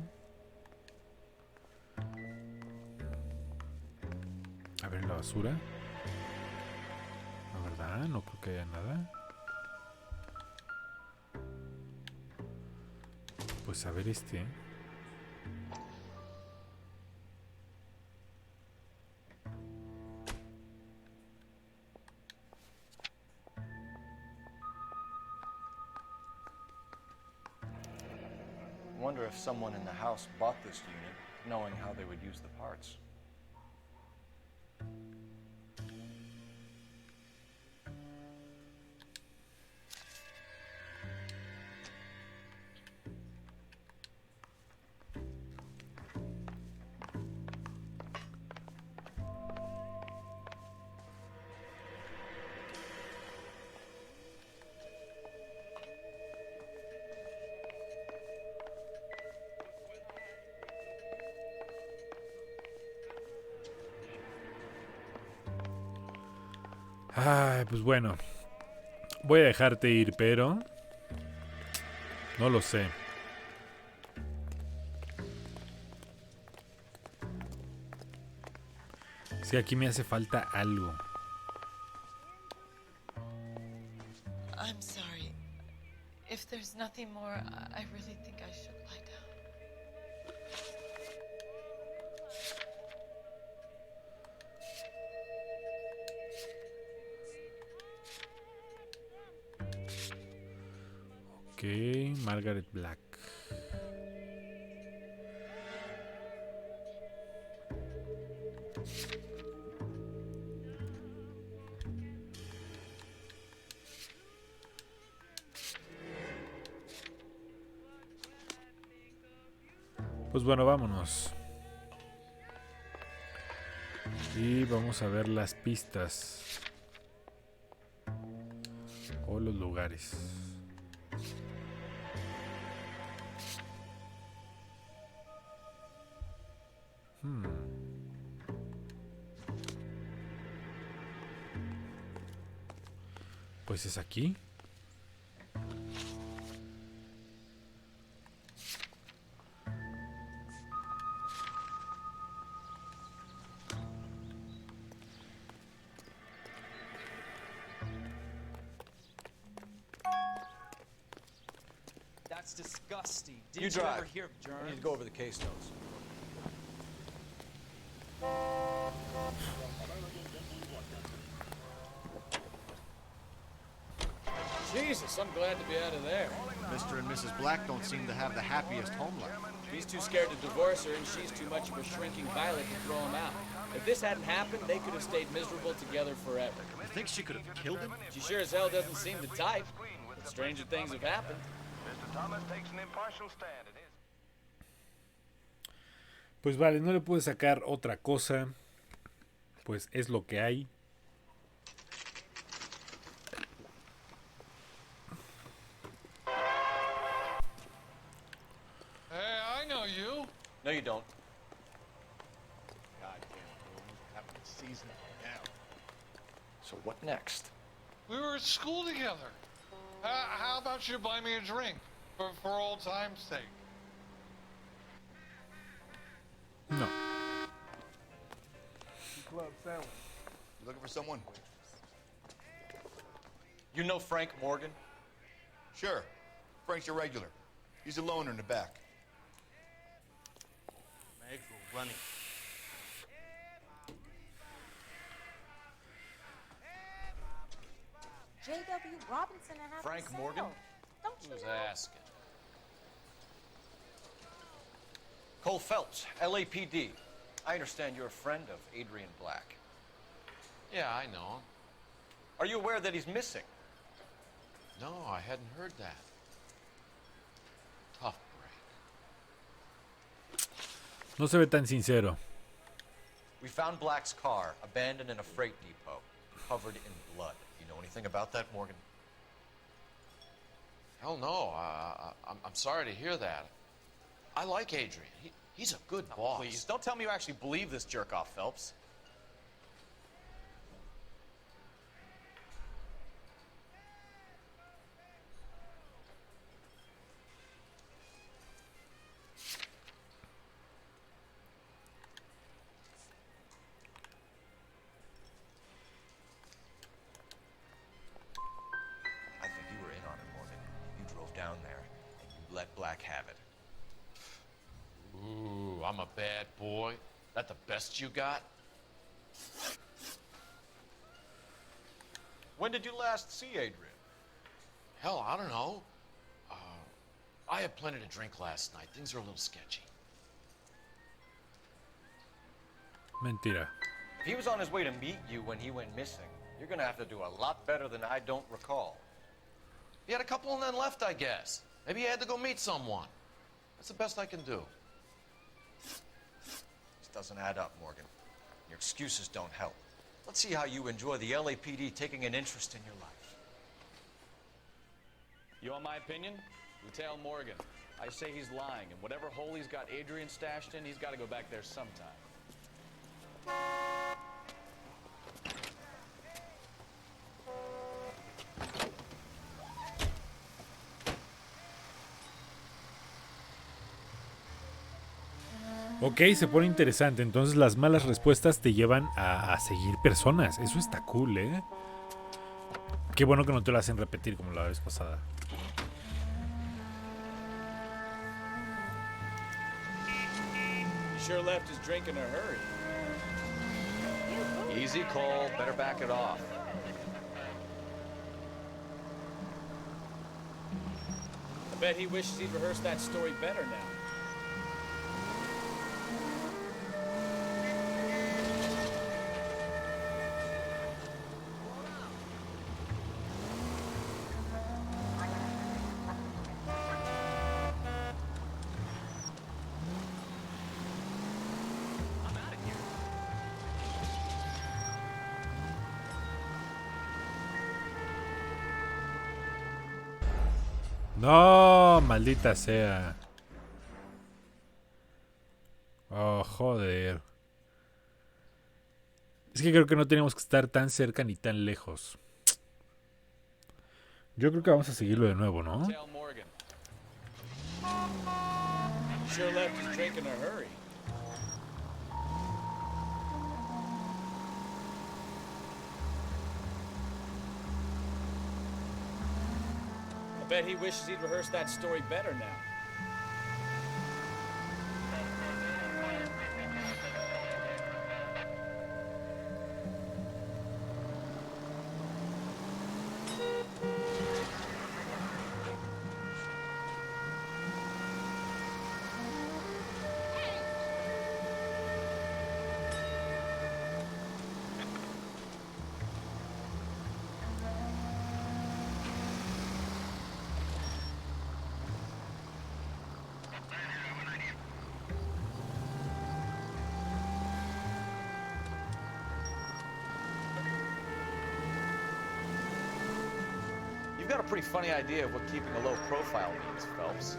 A ver, la basura. La verdad, no creo que haya nada. Pues a ver este. I wonder if someone in the house bought this unit, knowing how they would use the parts. Ay, pues bueno. Voy a dejarte ir, pero... no lo sé. Sí, aquí me hace falta algo. I'm sorry. If there's nothing more, I really think I should lie down. Ok, Margaret Black. Pues bueno, vámonos. Y vamos a ver las pistas. O los lugares. Pues es aquí. That's disgusting. You Didn't you drive. ever hear of germs? I need to go over the case notes. Jesus, I'm glad to be out of there. Mr. and Mrs. Black don't seem to have the happiest home life. He's too scared to divorce her, and she's too much of a shrinking violet to throw him out. If this hadn't happened, they could have stayed miserable together forever. You think she could have killed him? She sure as hell doesn't seem to type. But stranger things have happened. Mr. Thomas takes an impartial stand in his... Pues vale, no le pude sacar otra cosa. Pues es lo que hay. Hey, I know you. No, you don't. Goddamn fool. Having a season now. So what next? We were at school together. How about you buy me a drink for old time's sake? No. Club sandwich. You looking for someone? You know Frank Morgan? Sure. Frank's your regular. He's a loner in the back. My eggs were running. J.W. Robinson and having Frank a sale. Morgan? Don't you Who's know? asking? Cole Phelps, LAPD. I understand you're a friend of Adrian Black. Yeah, I know him. Are you aware that he's missing? No, I hadn't heard that. Tough break. No se ve tan sincero. We found Black's car abandoned in a freight depot, covered in blood. You know anything about that, Morgan? Hell no. I'm sorry to hear that. I like Adrian. He's a good boss. Please, don't tell me you actually believe this jerk-off, Phelps. I think you were in on it, Morgan. You drove down there, and you let Black have it. Ooh, I'm a bad boy. That the best you got? When did you last see Adrian? Hell, I don't know. I had plenty to drink last night. Things are a little sketchy. Mentira. If he was on his way to meet you when he went missing, you're gonna have to do a lot better than I don't recall. He had a couple and then left, I guess. Maybe he had to go meet someone. That's the best I can do. This doesn't add up, Morgan. Your excuses don't help. Let's see how you enjoy the LAPD taking an interest in your life. You want my opinion? Lieutenant Morgan. I say he's lying, and whatever hole he's got Adrian stashed in, he's got to go back there sometime. Ok, se pone interesante. Entonces las malas respuestas te llevan a seguir personas. Eso está cool, ¿eh? Qué bueno que no te lo hacen repetir como la vez pasada. He sure left his drink in a hurry. Easy, Cole. Better back it off. I bet he wishes he'd rehearsed that story better now. No, maldita sea. Oh, joder. Es que creo que no tenemos que estar tan cerca ni tan lejos. Yo creo que vamos a seguirlo de nuevo, ¿no? Sure left his drink in a hurry. I bet he wishes he'd rehearsed that story better now. You've got a pretty funny idea of what keeping a low profile means, Phelps.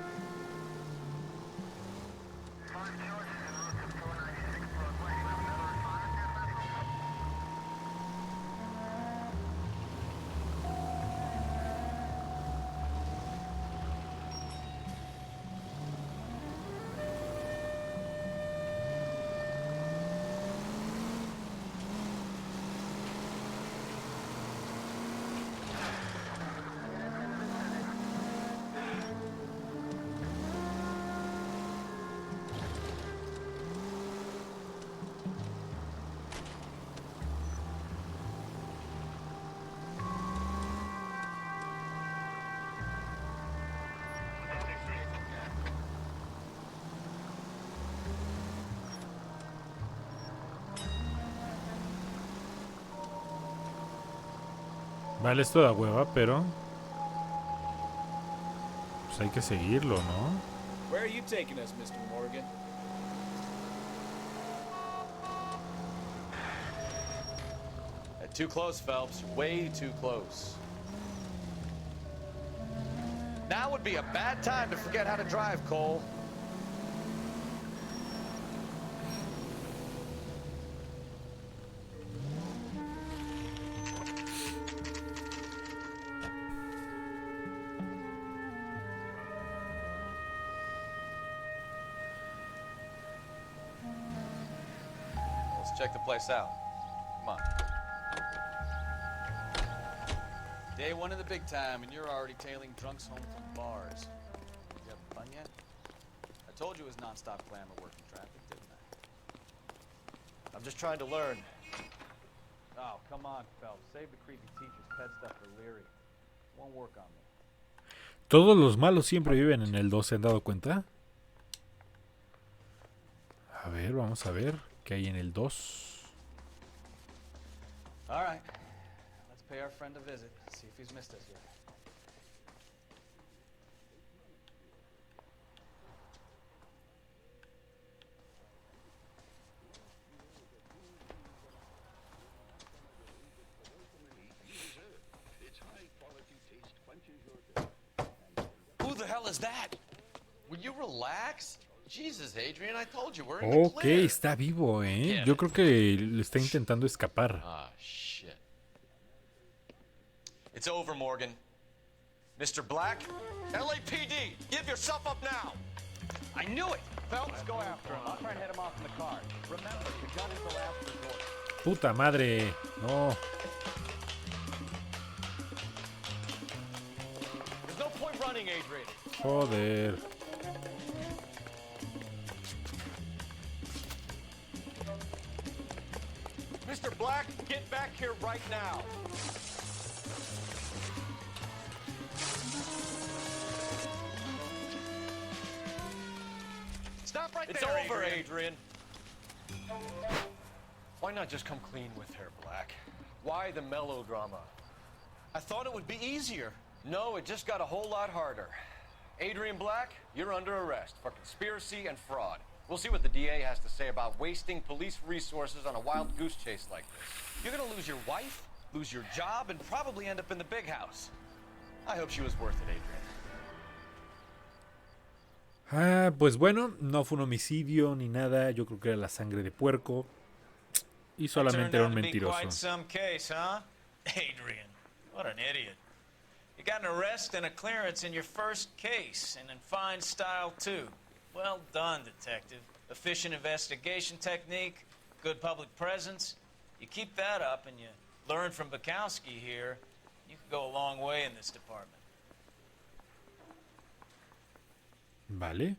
Vale, esto da hueva, pero pues hay que seguirlo, ¿no? Where are you taking us, Mr. Morgan? Too close, Phelps. Way too close. Now would be a bad time to forget how to drive, Cole. Let's check the place out. Come on. Day one in the big time, and you're already tailing drunks home from bars. You having fun yet? I told you it was nonstop glamour working traffic, didn't I? I'm just trying to learn. Oh, come on, Phelps. Save the creepy teacher's pet stuff for Leary. Won't work on me. Todos los malos siempre viven en el 2, ¿se han dado cuenta? A ver, vamos a ver qué hay en el 2. All right. Let's pay our friend a visit. See if he's missed us yet. Who the hell is that? Will you relax? Jesus, Adrian, I told you we're in the Ok, clear. está vivo, ¿eh? Yo creo que le está intentando escapar. Ah, shit. It's over, Morgan. Mr. Black? LAPD, give yourself up now! I knew it! Phelps, go after him. I'll try and head him off in the car. Remember, the gun is the last resort. Puta madre, no. There's no point running, Adrian. Joder. Mr. Black, get back here right now. Stop right It's there, over, Adrian. Why not just come clean with her, Black? Why the melodrama? I thought it would be easier. No, it just got a whole lot harder. Adrian Black, you're under arrest for conspiracy and fraud. We'll see what the DA has to say about wasting police resources on a wild goose chase like this. You're gonna lose your wife, lose your job, and probably end up in the big house. I hope she was worth it, Adrian. Ah, pues bueno, no fue un homicidio ni nada. Yo creo que era la sangre de puerco. Y solamente era un mentiroso. Quite some case, huh? Adrian, what an idiot. You got an arrest and a clearance in your first case, and in fine style, too. Well done, detective. Efficient investigation technique, good public presence. You keep that up and you learn from Bukowski here, you could go a long way in this department. Vale,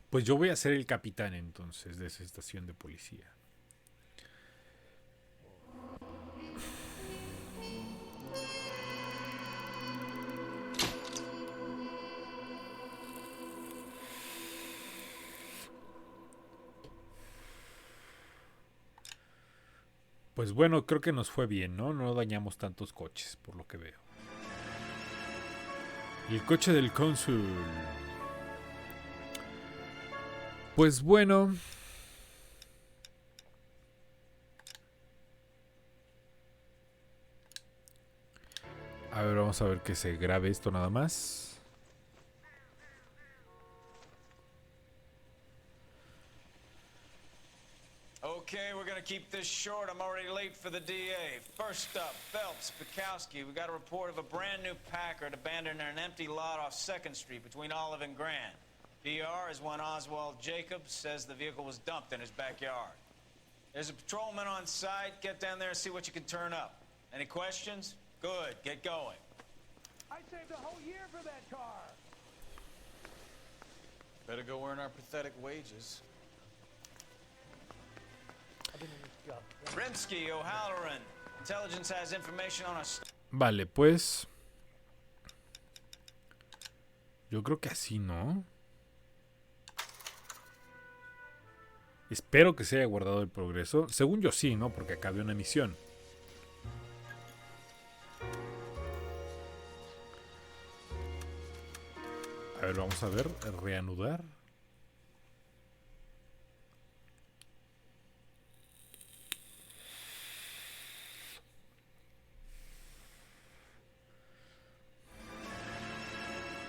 pues yo voy a ser el capitán entonces de esa estación de policía. Pues bueno, creo que nos fue bien, ¿no? No dañamos tantos coches, por lo que veo. El coche del cónsul. Pues bueno. A ver, vamos a ver que se grabe esto nada más. Okay, we're gonna keep this short. I'm already late for the DA. First up, Phelps, Bukowski. We got a report of a brand new Packard abandoned in an empty lot off 2nd Street between Olive and Grand. PR is one Oswald Jacobs says the vehicle was dumped in his backyard. There's a patrolman on site. Get down there and see what you can turn up. Any questions? Good, get going. I saved a whole year for that car. Better go earn our pathetic wages. Rimsky, O'Halloran. Intelligence has information on a... Vale, pues... Yo creo que así, ¿no? Espero que se haya guardado el progreso. Según yo sí, ¿no? Porque acabé una misión. A ver, vamos a ver. Reanudar.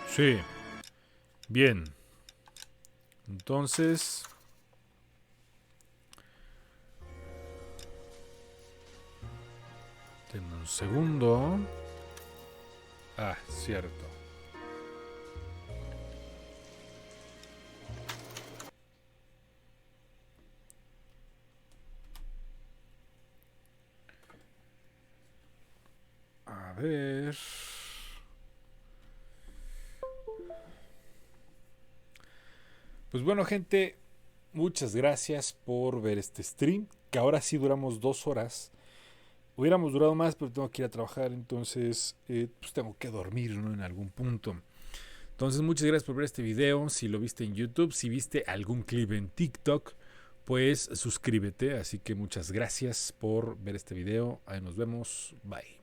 Sí. Bien. Entonces... denme un segundo. Ah, cierto. A ver. Pues bueno, gente, muchas gracias por ver este stream, que ahora sí duramos 2 horas. Hubiéramos durado más, pero tengo que ir a trabajar, entonces pues tengo que dormir, ¿no? En algún punto. Entonces, muchas gracias por ver este video. Si lo viste en YouTube, si viste algún clip en TikTok, pues suscríbete. Así que muchas gracias por ver este video. Ahí nos vemos. Bye.